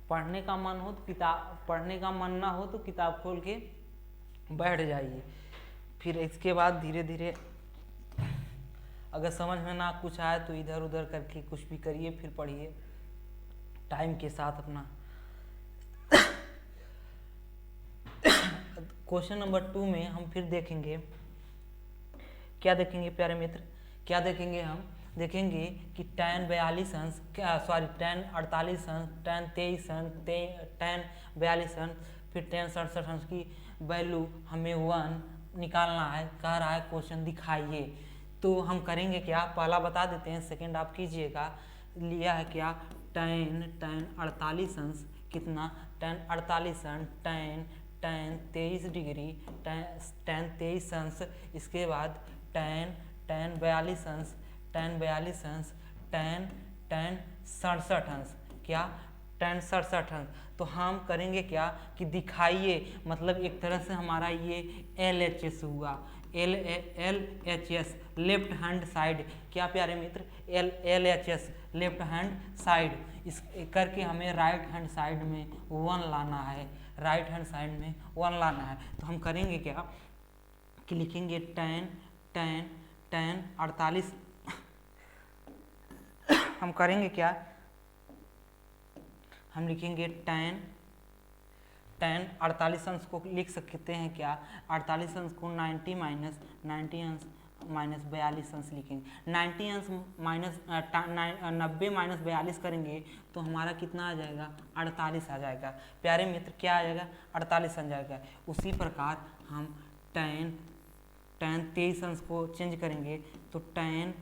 पढ़ने का मन हो तो पढ़ने का मन ना हो तो किताब खोल के बैठ जाइए। फिर इसके बाद धीरे धीरे अगर समझ में ना कुछ आए तो इधर उधर करके कुछ भी करिए, फिर पढ़िए टाइम के साथ अपना। क्वेश्चन नंबर 2 में हम फिर देखेंगे, क्या देखेंगे प्यारे मित्र, क्या देखेंगे, हम देखेंगे कि tan 42 अंश tan 48 अंश, tan 23 अंश, tan 42 अंश, फिर tan 67 अंश की वैल्यू हमें 1 निकालना है। कह रहा है क्वेश्चन दिखाइए। तो हम करेंगे क्या, पहला बता देते हैं, सेकंड आप कीजिएगा। लिया है क्या, tan 48 अंश, कितना tan 48 अंश, tan 23 डिग्री, tan 23 अंश, इसके बाद tan 42 अंश, tan 42 अंश, tan 67 अंश, क्या tan 67 अंश। तो हम करेंगे क्या कि दिखाइए, मतलब एक तरह से हमारा ये LHS हुआ, LHS लेफ्ट हैंड साइड। क्या प्यारे मित्र, LHS लेफ्ट हैंड साइड, इस करके हमें राइट हैंड साइड में 1 लाना है, राइट हैंड साइड में 1 लाना है। तो हम करेंगे क्या कि लिखेंगे tan 48, हम करेंगे क्या, हम लिखेंगे tan 48 अंश को लिख सकते हैं क्या, 48 अंश को 90 अंश माइनस 42 अंश लिखेंगे। 90 अंश माइनस 90 माइनस 42 करेंगे तो हमारा कितना आ जाएगा, 48 आ जाएगा। प्यारे मित्र क्या आ जाएगा, 48 आ जाएगा। उसी प्रकार हम tan 23 अंश को चेंज करेंगे तो tan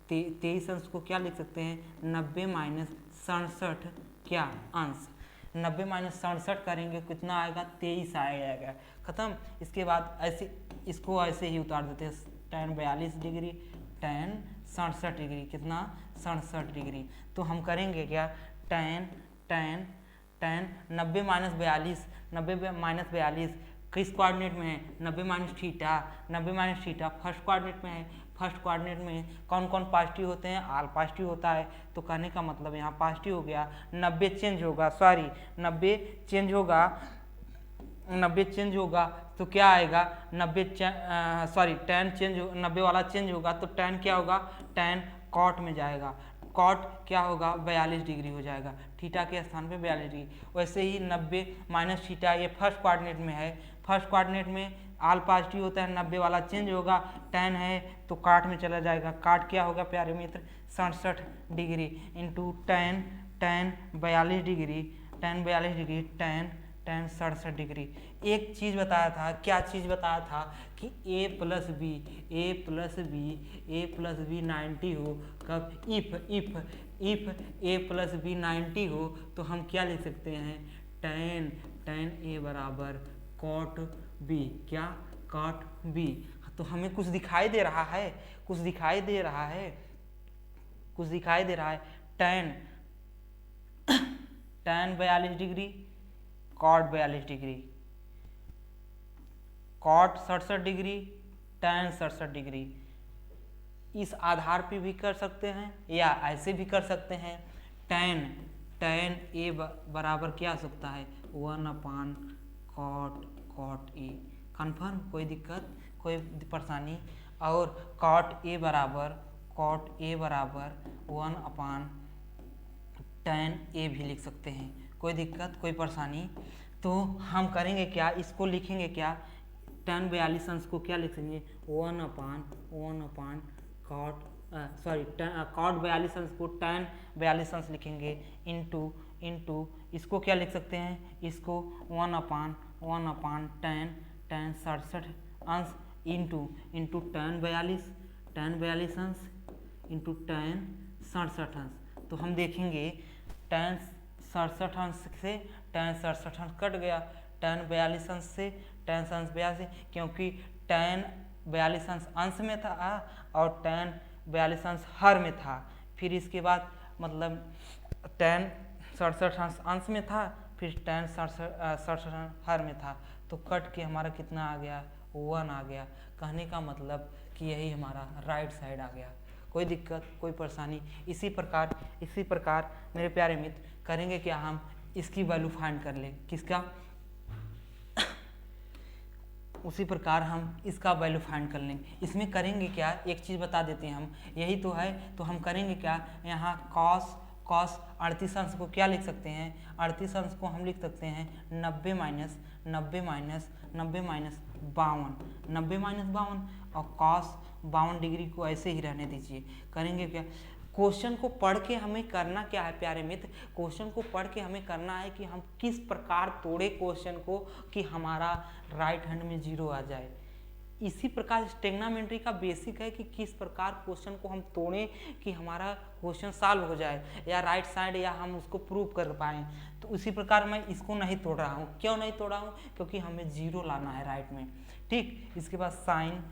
23 अंश को क्या लिख सकते हैं, 90 माइनस 67 क्या अंश, 90 माइनस 67 करेंगे कितना आएगा, 23 आ जाएगा। खत्म। इसके बाद ऐसे इसको ऐसे ही उतार देते हैं, tan 42 डिग्री, tan 67 डिग्री, कितना 67 डिग्री। तो हम करेंगे क्या, tan 90 माइनस 42, 90 माइनस 42 किस कोऑर्डिनेट में है, 90 माइनस थीटा फर्स्ट कोऑर्डिनेट में है। फर्स्ट कोऑर्डिनेट में कौन कौन पॉजिटिव होते हैं, आल पॉजिटिव होता है। तो कहने का मतलब यहाँ पॉजिटिव हो गया, 90 चेंज होगा, 90 चेंज होगा तो क्या आएगा, tan चेंज 90 वाला चेंज होगा तो tan क्या होगा, tan कॉट में जाएगा, कॉट क्या होगा, 42 डिग्री हो जाएगा, थीटा के स्थान पे 42 डिग्री। वैसे ही 90 माइनस थीटा ये फर्स्ट कोऑर्डिनेट में है, फर्स्ट कोऑर्डिनेट में आल पॉजिटिव होता है, 90 वाला चेंज होगा, tan है तो काट में चला जाएगा, काट क्या होगा प्यारे मित्र, 67 degree into tan 42 degree, tan 67 degree. एक चीज़ बताया था, क्या चीज़ बताया था कि a प्लस बी 90 हो, कब, इफ a प्लस बी 90 हो तो हम क्या लिख सकते हैं, tan a बराबर cot b, क्या cot b। तो हमें कुछ दिखाई दे रहा है, tan 42 degree, cot 42 degree, cot 67 degree, tan 67 degree. इस आधार पे भी कर सकते हैं या ऐसे भी कर सकते हैं, tan a बराबर क्या हो सकता है, 1/cot a। कन्फर्म, कोई दिक्कत, कोई परेशानी। और cot a बराबर 1/tan a भी लिख सकते हैं, कोई दिक्कत, कोई परेशानी। तो हम करेंगे क्या, इसको लिखेंगे क्या, tan 42 अंश को क्या लिख सकेंगे, 1/1 cot cot 42 अंश को tan 42 अंश लिखेंगे इंटू इसको क्या लिख सकते हैं, इसको 1/1 tan 67 अंश इंटू tan 42 अंश इंटू tan 67 अंश। तो हम देखेंगे tan 67 अंश से tan 67 अंश कट गया, tan 42 अंश से tan 42, क्योंकि tan 42 अंश अंश में था और tan 42 अंश हर में था। फिर इसके बाद मतलब tan 67 अंश अंश में था, फिर tan 67 अंश हर में था, तो कट के हमारा कितना आ गया, 1 आ गया। कहने का मतलब कि यही हमारा राइट साइड आ गया। कोई दिक्कत, कोई परेशानी? इसी प्रकार मेरे प्यारे मित्र करेंगे क्या, हम इसकी वैल्यू फाइंड कर लें, किसका, उसी प्रकार हम इसका वैल्यू फाइंड कर लें। इसमें करेंगे क्या, एक चीज़ बता देते हैं हम, यही तो है, तो हम करेंगे क्या, यहाँ कॉस 38 अंश को क्या लिख सकते हैं, 38 अंश को हम लिख सकते हैं 90 माइनस 52 और कॉस 52 डिग्री को ऐसे ही रहने दीजिए। करेंगे क्या, क्वेश्चन को पढ़ के हमें करना क्या है प्यारे मित्र, क्वेश्चन को पढ़ के हमें करना है कि हम किस प्रकार तोड़े क्वेश्चन को कि हमारा राइट हैंड में 0 आ जाए। इसी प्रकार ट्रिग्नोमेट्री का बेसिक है कि किस प्रकार क्वेश्चन को हम तोड़ें कि हमारा क्वेश्चन सॉल्व हो जाए या राइट साइड या हम उसको प्रूव कर पाएँ। तो उसी प्रकार मैं इसको नहीं तोड़ रहा हूँ। क्यों नहीं तोड़ रहा हूँ, क्योंकि हमें 0 लाना है राइट में। ठीक, इसके बाद साइन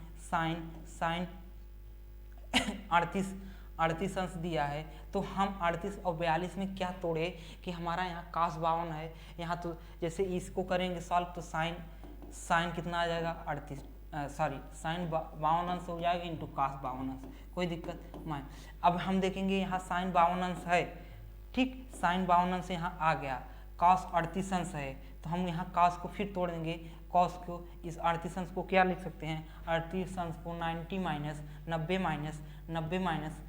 38 अंश दिया है, तो हम 38 और 42 में क्या तोड़े कि हमारा यहाँ cos 52 है, यहाँ तो जैसे इसको करेंगे सॉल्व तो साइन कितना आ जाएगा, साइन 52 अंश हो जाएगा इंटू cos 52 अंश। कोई दिक्कत नहीं। अब हम देखेंगे यहाँ साइन 52 अंश है, ठीक, साइन 52 अंश यहाँ आ गया, cos 38 अंश है, तो हम यहाँ cos को फिर तोड़ देंगे, cos को इस 38 अंश को क्या लिख सकते हैं, 38 अंश को 90 माइनस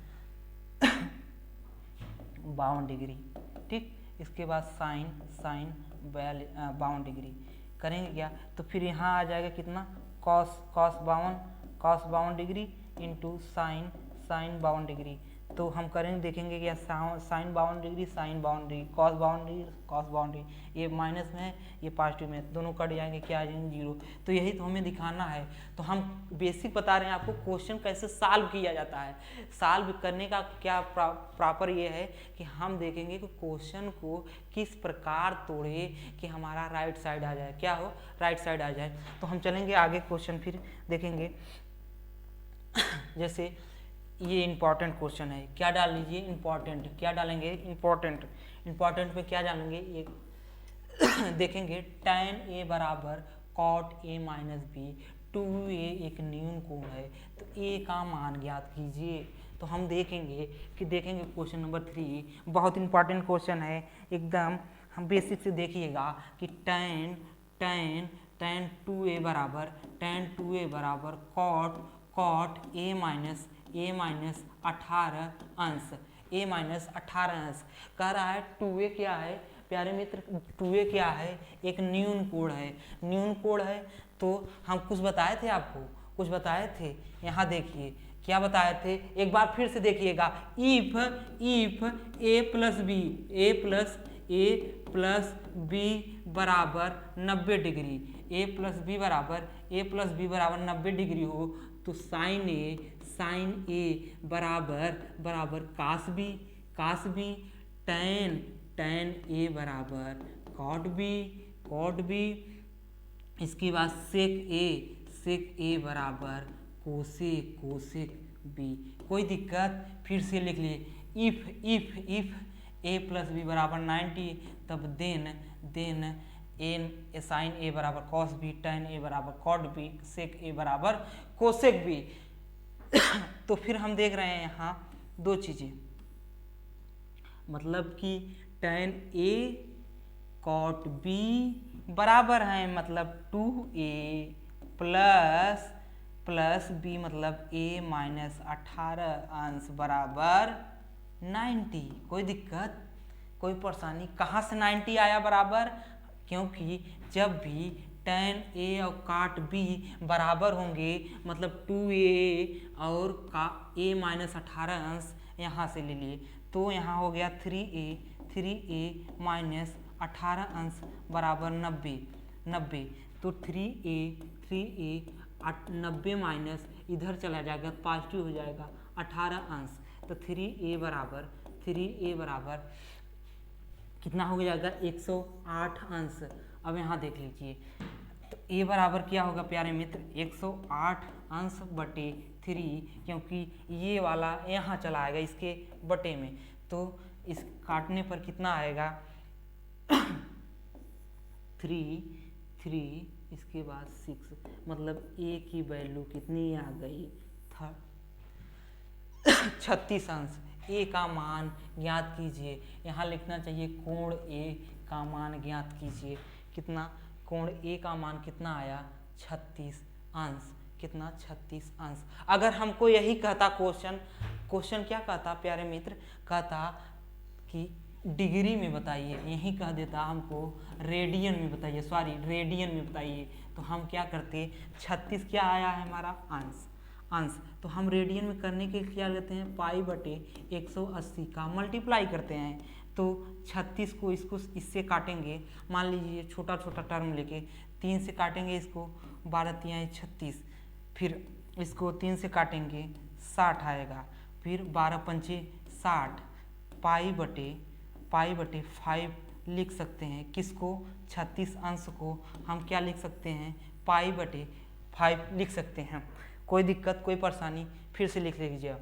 52 डिग्री। ठीक, इसके बाद साइन 52 डिग्री करेंगे क्या, तो फिर यहाँ आ जाएगा कितना, cos 52 degree into sine 52 degree. तो हम करेंगे देखेंगे कि साइन 52 डिग्री cos 52 डिग्री, ये माइनस में है ये पॉजिटिव में, दोनों कट जाएंगे, क्या आ जाएंगे 0। तो यही तो हमें दिखाना है। तो हम बेसिक बता रहे हैं आपको क्वेश्चन कैसे सॉल्व किया जाता है। सॉल्व करने का क्या प्रॉपर ये है कि हम देखेंगे कि क्वेश्चन को किस प्रकार तोड़े कि हमारा राइट साइड आ जाए, क्या हो, राइट साइड आ जाए। तो हम चलेंगे आगे क्वेश्चन फिर देखेंगे। जैसे ये इंपॉर्टेंट क्वेश्चन है, क्या डाल लीजिए, इंपॉर्टेंट, क्या डालेंगे, इंपॉर्टेंट में क्या डालेंगे, ये देखेंगे tan a बराबर cot a minus B, 2a एक न्यून कोण है, तो a का मान ज्ञात कीजिए। तो हम देखेंगे क्वेश्चन नंबर 3 बहुत इंपॉर्टेंट क्वेश्चन है एकदम, हम बेसिक से देखिएगा कि tan 2a बराबर cot a माइनस 18 अंश, कह रहा है 2a क्या है प्यारे मित्र, 2a क्या है, एक न्यून कोण है। तो हम कुछ बताए थे आपको, यहाँ देखिए क्या बताए थे, एक बार फिर से देखिएगा, इफ a प्लस बी बराबर 90 डिग्री, a प्लस बी बराबर 90 डिग्री हो, तो साइन ए बराबर कास बी, tan ए बराबर कॉट बी, इसके बाद सेक ए बराबर कोसेक बी। कोई दिक्कत, फिर से लिख लिए, इफ a प्लस बी बराबर 90, तब देन एन साइन ए बराबर कॉस बी, tan ए बराबर कॉट बी, सेक ए बराबर कोसेक बी। तो फिर हम देख रहे हैं यहाँ दो चीज़ें, मतलब कि tan ए कॉट बी बराबर है मतलब 2a प्लस बी मतलब a माइनस 18 अंश बराबर 90। कोई दिक्कत, कोई परेशानी, कहाँ से 90 आया बराबर, क्योंकि जब भी tan A और काट B बराबर होंगे, मतलब 2A और का A माइनस 18 अंश यहाँ से ले लिए, तो यहाँ हो गया 3A माइनस 18 अंश बराबर 90। तो 3A 90 माइनस इधर चला जाएगा, पॉजिटिव हो जाएगा 18 अंश। तो 3A बराबर कितना हो जाएगा 108 अंश। अब यहाँ देख लीजिए, तो A बराबर क्या होगा प्यारे मित्र, 108 अंश बटे 3, क्योंकि ये वाला यहाँ चला आएगा इसके बटे में, तो इस काटने पर कितना आएगा 3 इसके बाद 6, मतलब A की वैल्यू कितनी आ गई 36 अंश। A का मान ज्ञात कीजिए, यहाँ लिखना चाहिए कोण A का मान ज्ञात कीजिए। कितना, कोण A का मान कितना आया 36 अंश। कितना 36 अंश। अगर हमको यही कहता क्वेश्चन क्या कहता प्यारे मित्र, कहता कि डिग्री में बताइए, यही कह देता हमको रेडियन में बताइए, रेडियन में बताइए, तो हम क्या करते, 36 क्या आया है हमारा अंश, तो हम रेडियन में करने के क्या लेते हैं, पाई बटे 180 का मल्टीप्लाई करते हैं, तो 36 को इसको इससे काटेंगे, मान लीजिए छोटा छोटा टर्म लेके 3 से काटेंगे इसको, 12 तिहाई 36, फिर इसको 3 से काटेंगे 60 आएगा, फिर 12 पंचे 60, पाई बटे 5 लिख सकते हैं। किसको, 36 अंश को हम क्या लिख सकते हैं, पाई बटे 5 लिख सकते हैं। कोई दिक्कत, कोई परेशानी, फिर से लिख लीजिए।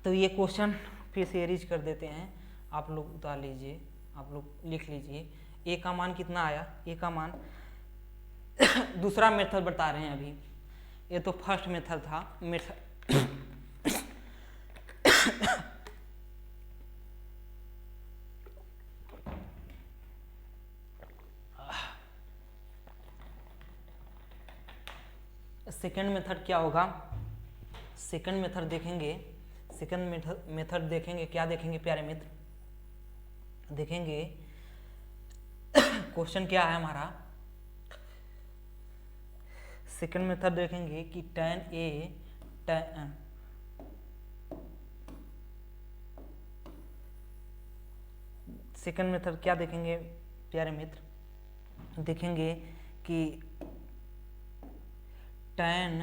तो ये क्वेश्चन फिर से एरिज कर देते हैं, आप लोग उतार लीजिए, आप लोग लिख लीजिए। ए का मान कितना आया, ए का मान दूसरा मेथड बता रहे हैं अभी, ये तो फर्स्ट मेथड था। सेकंड मेथड क्या होगा, सेकंड मेथड देखेंगे, क्या देखेंगे प्यारे मित्र, देखेंगे क्वेश्चन क्या है हमारा। सेकंड मेथड देखेंगे कि सेकंड मेथड क्या देखेंगे प्यारे मित्र, देखेंगे कि tan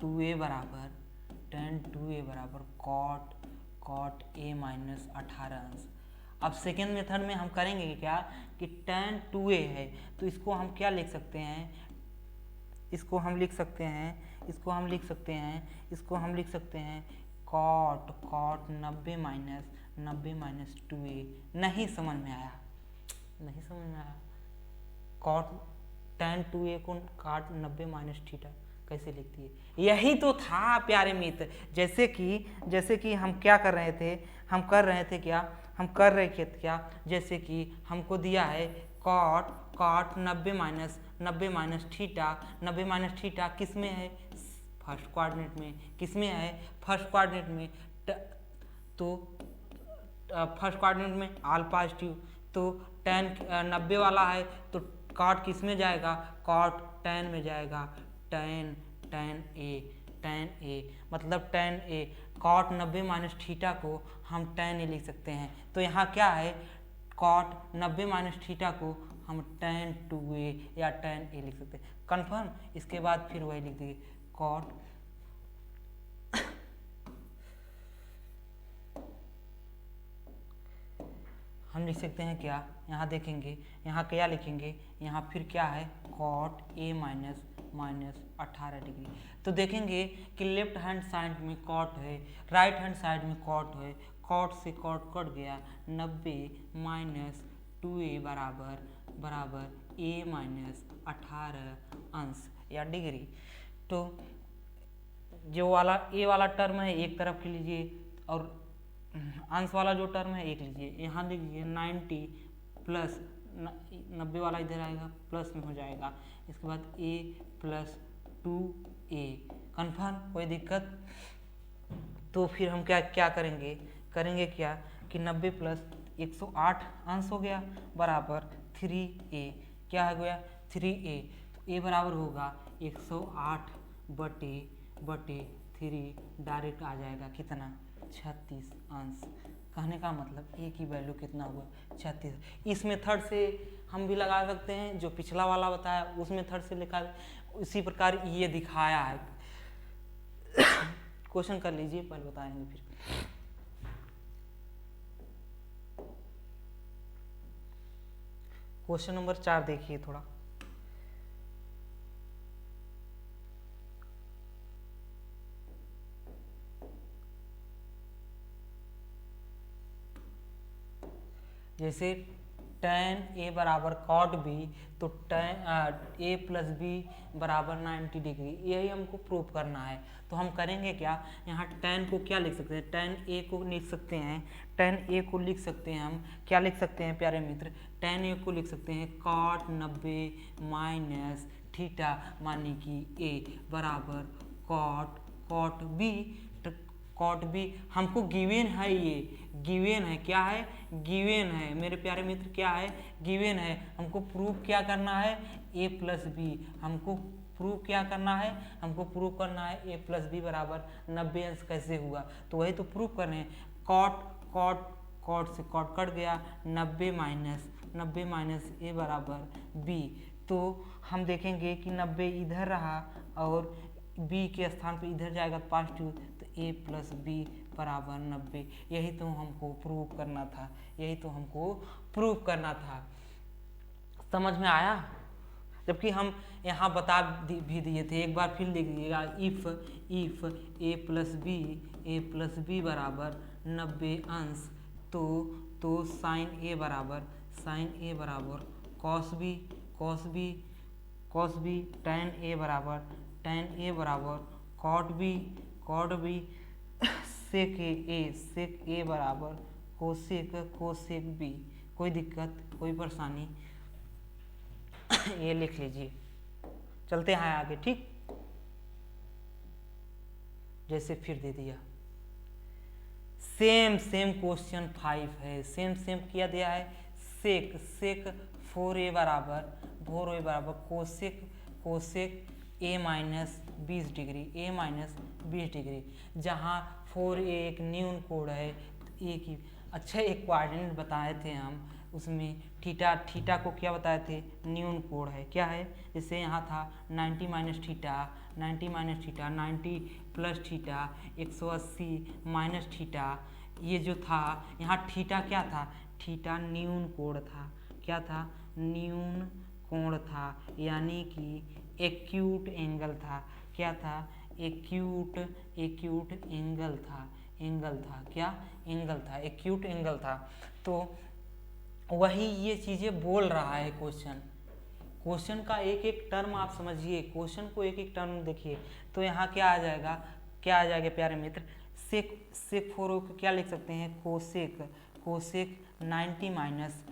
2a बराबर cot a माइनस 18 अंश। अब सेकेंड मेथड में हम करेंगे क्या कि tan 2a है, तो इसको हम क्या लिख सकते हैं, इसको हम लिख सकते हैं cot 90 माइनस 2a। नहीं समझ में आया, cot tan 2a को काट 90 माइनस थीटा कैसे लिखती है, यही तो था प्यारे मित्र। जैसे कि हम क्या कर रहे थे, जैसे कि हमको दिया है cot 90 माइनस थीटा किस में है, फर्स्ट कोऑर्डिनेट में। किस में है, फर्स्ट कोऑर्डिनेट में। तो फर्स्ट कोऑर्डिनेट में ऑल पॉजिटिव, तो tan 90 वाला है, तो कॉट किस में जाएगा, कॉट tan में जाएगा, tan a मतलब tan a, cot 90 minus theta को हम tan a लिख सकते हैं। तो यहाँ क्या है, कॉट 90 माइनस थीटा को हम tan 2a या tan a लिख सकते हैं। कन्फर्म। इसके बाद फिर वही लिख देंगे कॉट हम लिख सकते हैं क्या, यहाँ देखेंगे, यहाँ क्या लिखेंगे, यहाँ फिर क्या है कॉट a माइनस 18 डिग्री। तो देखेंगे कि लेफ्ट हैंड साइड में कॉट है, राइट हैंड साइड में कॉट है, कॉट से कॉट कट गया, 90 माइनस 2a बराबर a माइनस 18 अंश या डिग्री। तो जो वाला a वाला टर्म है एक तरफ ले लीजिए और अंश वाला जो टर्म है एक लीजिए। यहाँ लीजिए 90 प्लस 90 वाला इधर आएगा, प्लस में हो जाएगा। इसके बाद a प्लस 2a। कन्फर्म, कोई दिक्कत। तो फिर हम क्या करेंगे क्या कि 90 प्लस 108 अंश हो गया बराबर 3a। क्या हो गया 3a, तो a बराबर होगा 108 बटे 3, डायरेक्ट आ जाएगा कितना 36 अंश। कहने का मतलब a की वैल्यू कितना हुआ 36। इस मेथड से हम भी लगा सकते हैं, जो पिछला वाला बताया उस मेथड से लिखा, इसी प्रकार ये दिखाया है। क्वेश्चन कर लीजिए, पहले बताएंगे फिर। क्वेश्चन नंबर 4 देखिए थोड़ा। जैसे tan a बराबर cot b, तो tan a प्लस बी बराबर 90 डिग्री, यही हमको प्रूव करना है। तो हम करेंगे क्या, यहाँ tan को क्या लिख सकते हैं, tan a को लिख सकते हैं, tan a को लिख सकते हैं हम, क्या लिख सकते हैं प्यारे मित्र, tan a को लिख सकते हैं cot 90 माइनस थीटा, मानी कि a बराबर cot b। कॉट भी हमको गिवेन है, ये गिवेन है, क्या है, गिवेन है मेरे प्यारे मित्र, क्या है, गिवेन है। हमको प्रूफ क्या करना है, a प्लस बी, हमको प्रूफ क्या करना है, हमको प्रूफ करना है a प्लस बी बराबर 90 अंश कैसे हुआ, तो वही तो प्रूफ करने हैं। कॉट से कॉट कट गया, 90 माइनस a बराबर b, तो हम देखेंगे कि 90 इधर रहा और b के स्थान पे इधर जाएगा पॉजिटिव, तो a प्लस बी बराबर 90। यही तो हमको प्रूव करना था, यही तो हमको प्रूव करना था। समझ में आया? जबकि हम यहाँ बता भी दिए थे, एक बार फिर लिख दीजिएगा, इफ a प्लस बी बराबर 90 अंश, तो साइन a बराबर कॉस बी tan a बराबर कॉट बी सेक ए बराबर कोसेक बी। कोई दिक्कत, कोई परेशानी? ये लिख लीजिए, चलते हैं आगे, ठीक। जैसे फिर दे दिया सेम क्वेश्चन 5 है, सेम किया दिया है, सेक 4a बराबर कोसेक a माइनस 20 डिग्री, जहाँ 4a एक न्यून कोण है, तो a की अच्छा एक कोऑर्डिनेट बताए थे हम, उसमें थीटा को क्या बताए थे, न्यून कोण है, क्या है, जैसे यहाँ था 90 minus theta 90 plus theta 180 minus theta, ये जो था यहाँ थीटा क्या था, थीटा न्यून कोण था, क्या था, न्यून कोण था, यानी कि एक्यूट एंगल था, क्या था, एक्यूट एंगल था, क्या एंगल था, एक्यूट एंगल था। तो वही ये चीज़ें बोल रहा है क्वेश्चन का एक टर्म आप समझिए, क्वेश्चन को एक टर्म देखिए। तो यहाँ क्या आ जाएगा प्यारे मित्र, सेक 4 को क्या लिख सकते हैं, कोसेक 90 माइनस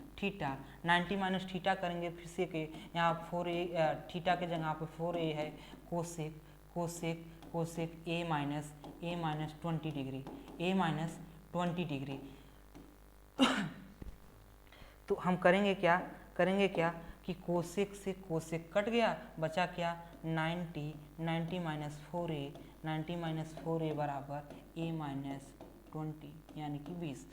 थीटा करेंगे, फिर से के यहाँ 4a थीटा के जगह पे 4a है, कोसेक a माइनस 20 डिग्री। तो हम करेंगे क्या कि कोसेक से कोसेक कट गया, बचा क्या, 90 माइनस 4a बराबर a माइनस 20 यानी कि 20।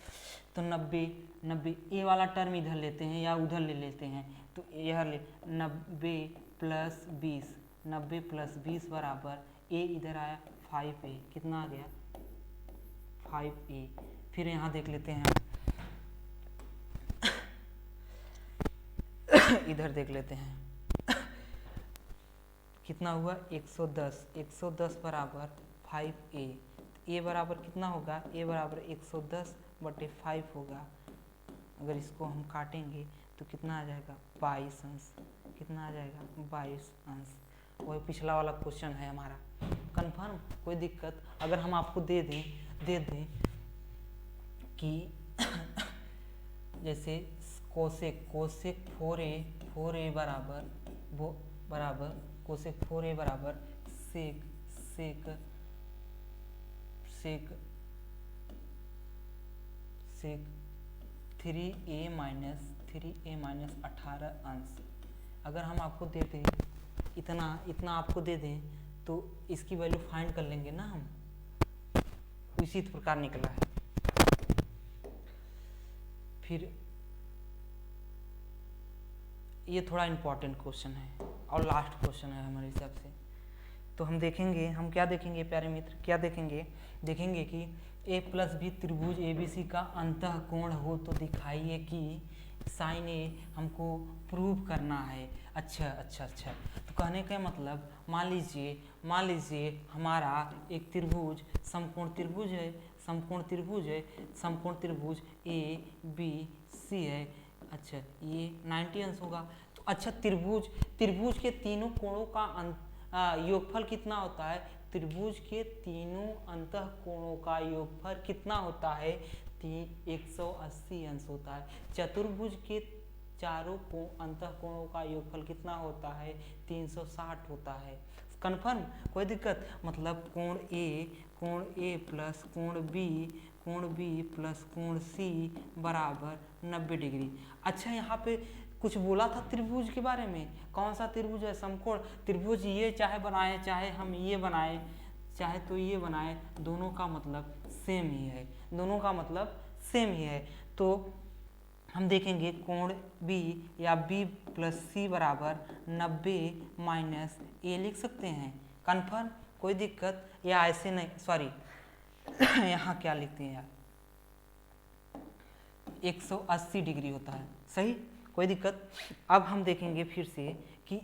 तो 90 ए वाला टर्म इधर लेते हैं या उधर ले लेते हैं, तो यह 90 प्लस 20 बराबर ए इधर आया 5a, कितना आ गया 5a। फिर यहाँ देख लेते हैं इधर देख लेते हैं कितना हुआ 110 बराबर 5a, a बराबर कितना होगा, a बराबर 110 बटे 5 होगा। अगर इसको हम काटेंगे तो कितना आ जाएगा 22 अंश, कितना आ जाएगा 22 अंश। वही पिछला वाला क्वेश्चन है हमारा, कंफर्म, कोई दिक्कत? अगर हम आपको दे दें कि जैसे कोसेक 4a बराबर कोसेक 4a बराबर सेक 3a माइनस 18 अंश, अगर हम आपको दे दें इतना इतना आपको दे दें तो इसकी वैल्यू फाइंड कर लेंगे ना हम, इसी प्रकार निकला है। फिर ये थोड़ा इम्पोर्टेंट क्वेश्चन है और लास्ट क्वेश्चन है हमारे हिसाब से। तो हम देखेंगे, हम क्या देखेंगे प्यारे मित्र, क्या देखेंगे, देखेंगे कि ए प्लस बी त्रिभुज एबीसी का अंतः कोण हो तो दिखाइए कि साइन ए हमको प्रूव करना है। अच्छा, तो कहने का मतलब मान लीजिए हमारा एक त्रिभुज समकोण त्रिभुज है, समकोण त्रिभुज ए बी सी है। अच्छा, ये 90 अंश होगा। तो अच्छा, त्रिभुज के तीनों कोणों का योगफल कितना होता है? त्रिभुज के तीनों अंतः कोणों का योगफल कितना होता है? 180 अंश होता है। चतुर्भुज के चारों अंतः कोणों का योगफल कितना होता है? 360 होता है। कन्फर्म, कोई दिक्कत? मतलब कोण ए प्लस कोण बी प्लस कोण सी बराबर 90 डिग्री। अच्छा, यहाँ पे कुछ बोला था त्रिभुज के बारे में। कौन सा त्रिभुज है? समकोण त्रिभुज। ये चाहे बनाए, चाहे हम ये बनाए, चाहे तो ये बनाए, दोनों का मतलब सेम ही है, दोनों का मतलब सेम ही है। तो हम देखेंगे कोण बी या बी प्लस सी बराबर 90 माइनस ए लिख सकते हैं। कन्फर्म, कोई दिक्कत? या ऐसे नहीं, सॉरी यहाँ क्या लिखते हैं यार, 180 डिग्री होता है। सही, कोई दिक्कत? अब हम देखेंगे फिर से कि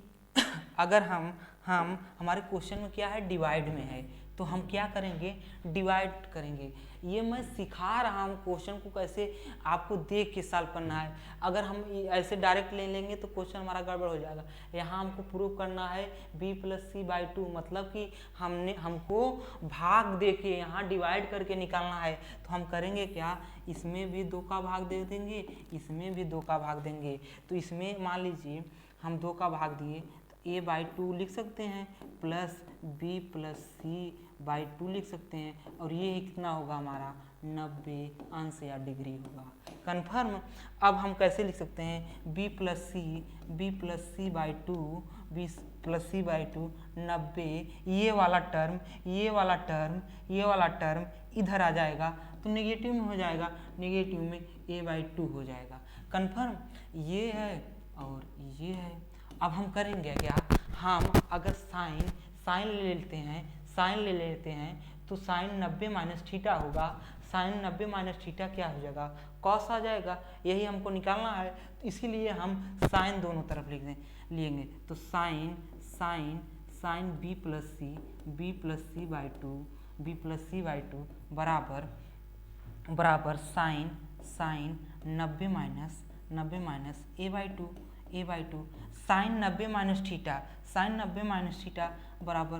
अगर हम हमारे क्वेश्चन में क्या है, डिवाइड में है, तो हम क्या करेंगे, डिवाइड करेंगे। ये मैं सिखा रहा हूँ क्वेश्चन को कैसे आपको देख के सॉल्व करना है। अगर हम ऐसे डायरेक्ट ले लेंगे तो क्वेश्चन हमारा गड़बड़ हो जाएगा। यहाँ हमको प्रूव करना है b प्लस सी बाई 2, मतलब कि हमको भाग दे के यहाँ डिवाइड करके निकालना है। तो हम करेंगे क्या, इसमें भी 2 का भाग दे देंगे, इसमें भी 2 का भाग देंगे। तो इसमें मान लीजिए हम 2 का भाग दिए तो a बाई 2 लिख सकते हैं, plus b plus C by 2 लिख सकते हैं, और ये कितना होगा हमारा 90 अंश या डिग्री होगा। कन्फर्म। अब हम कैसे लिख सकते हैं, b plus C by 2, b plus C by 2 90, ये वाला टर्म इधर आ जाएगा तो नेगेटिव में हो जाएगा, नेगेटिव में a बाई 2 हो जाएगा। कन्फर्म, ये है और ये है। अब हम करेंगे क्या, हम अगर साइन ले लेते हैं तो साइन 90 माइनस थीटा होगा। साइन 90 माइनस थीटा क्या हो जाएगा, कॉस आ जाएगा। यही हमको निकालना है, तो इसीलिए हम साइन दोनों तरफ लेंगे। तो sine B plus C by 2 बराबर sine 90 minus A by 2। Sine 90 minus theta बराबर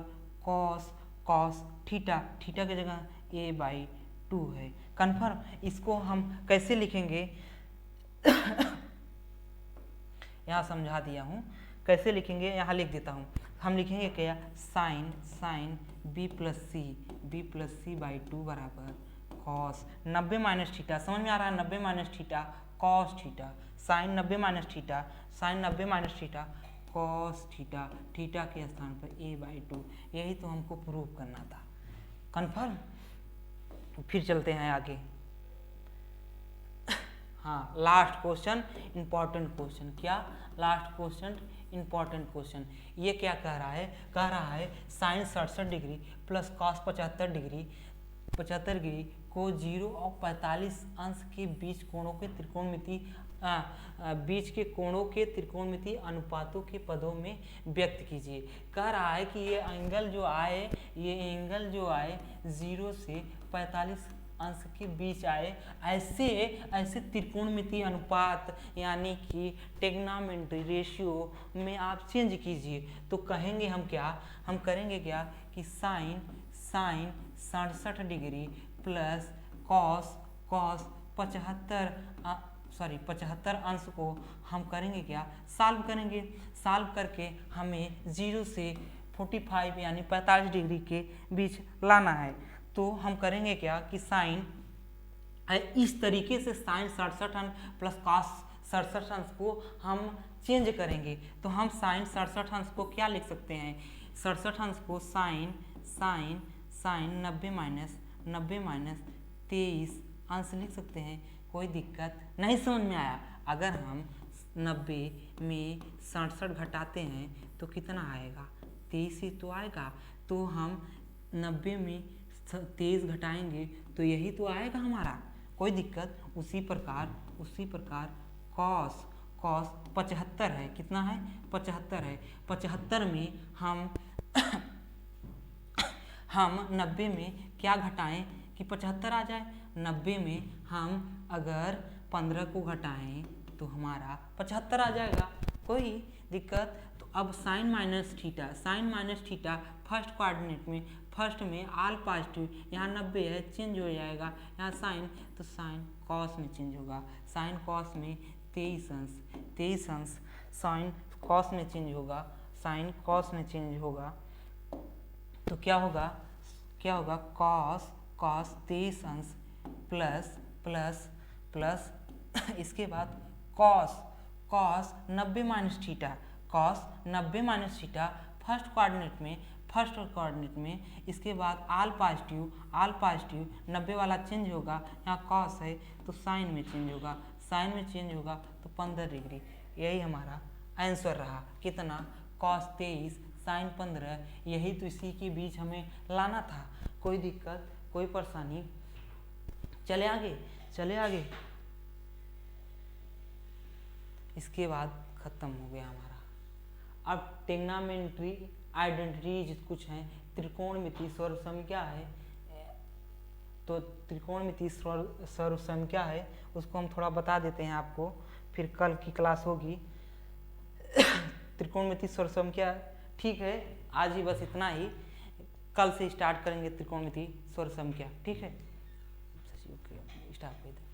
कॉस थीटा की जगह ए बाई 2 है। कन्फर्म। इसको हम कैसे लिखेंगे यहाँ समझा दिया हूँ, कैसे लिखेंगे यहाँ लिख देता हूँ। हम लिखेंगे क्या, sine B plus C by 2 बराबर कॉस 90 माइनस थीटा। समझ में आ रहा है, 90 minus theta cos theta, sine 90 minus theta cos theta के स्थान पर a बाई 2। यही तो हमको प्रूव करना था। कन्फर्म। फिर चलते हैं आगे। हाँ, लास्ट क्वेश्चन इंपॉर्टेंट क्वेश्चन। क्या, लास्ट क्वेश्चन इंपॉर्टेंट क्वेश्चन। ये क्या कह रहा है sine 67 degree plus cos 75 degree को 0 और 45 अंश के बीच कोणों के त्रिकोणमितीय अनुपातों के पदों में व्यक्त कीजिए। कह रहा है कि ये एंगल जो आए 0 से 45 अंश के बीच आए, ऐसे त्रिकोणमितीय अनुपात यानी कि ट्रिग्नोमेट्री रेशियो में आप चेंज कीजिए। तो कहेंगे हम करेंगे क्या कि साइन 67 डिग्री प्लस कॉस 75 अंश को हम करेंगे क्या, सॉल्व करके हमें 0 से 45 यानी 45 डिग्री के बीच लाना है। तो हम करेंगे क्या कि साइन इस तरीके से साइन 67 प्लस कॉस 67 अंश को हम चेंज करेंगे तो हम साइन 67 अंश को क्या लिख सकते हैं, 67 अंश को साइन 90 माइनस 23 अंश लिख सकते हैं। कोई दिक्कत नहीं समझ में आया? अगर हम 90 में 67 घटाते हैं तो कितना आएगा, 23 ही तो आएगा। तो हम 90 में 23 घटाएंगे तो यही तो आएगा हमारा। कोई दिक्कत? उसी प्रकार कॉस 75 है, कितना है, 75 है। 75 में हम 90 में क्या घटाएं कि 75 आ जाए। 90 में हम अगर 15 को घटाएं तो हमारा 75 आ जाएगा। कोई दिक्कत? तो अब sine minus theta first coordinate में, फर्स्ट में आल पॉजिटिव, यहाँ 90 है, चेंज हो जाएगा, यहाँ साइन, तो साइन कॉस में चेंज होगा। साइन कॉस में 23 अंश साइन कॉस में चेंज होगा, तो क्या होगा कॉस 23 अंश प्लस इसके बाद cos 90 minus theta first coordinate में, इसके बाद आल पॉजिटिव 90 वाला चेंज होगा, यहाँ कॉस है तो साइन में चेंज होगा तो 15 डिग्री। यही हमारा आंसर रहा। कितना? Cos 23 sine 15। यही तो इसी के बीच हमें लाना था। कोई दिक्कत, कोई परेशानी? चले आगे। इसके बाद खत्म हो गया हमारा। अब ट्रिग्नोमेट्री आइडेंटिटीज कुछ हैं। त्रिकोणमिति सर्वसंख्या है, तो त्रिकोणमिति सर्वसंख्या है, उसको हम थोड़ा बता देते हैं आपको, फिर कल की क्लास होगी। त्रिकोणमिति सर्वसंख्या, ठीक है, आज ही बस इतना ही। कल से स्टार्ट करेंगे त्रिकोणमिति सर्वसंख्या, ठीक है। स्टार्ट कर दें।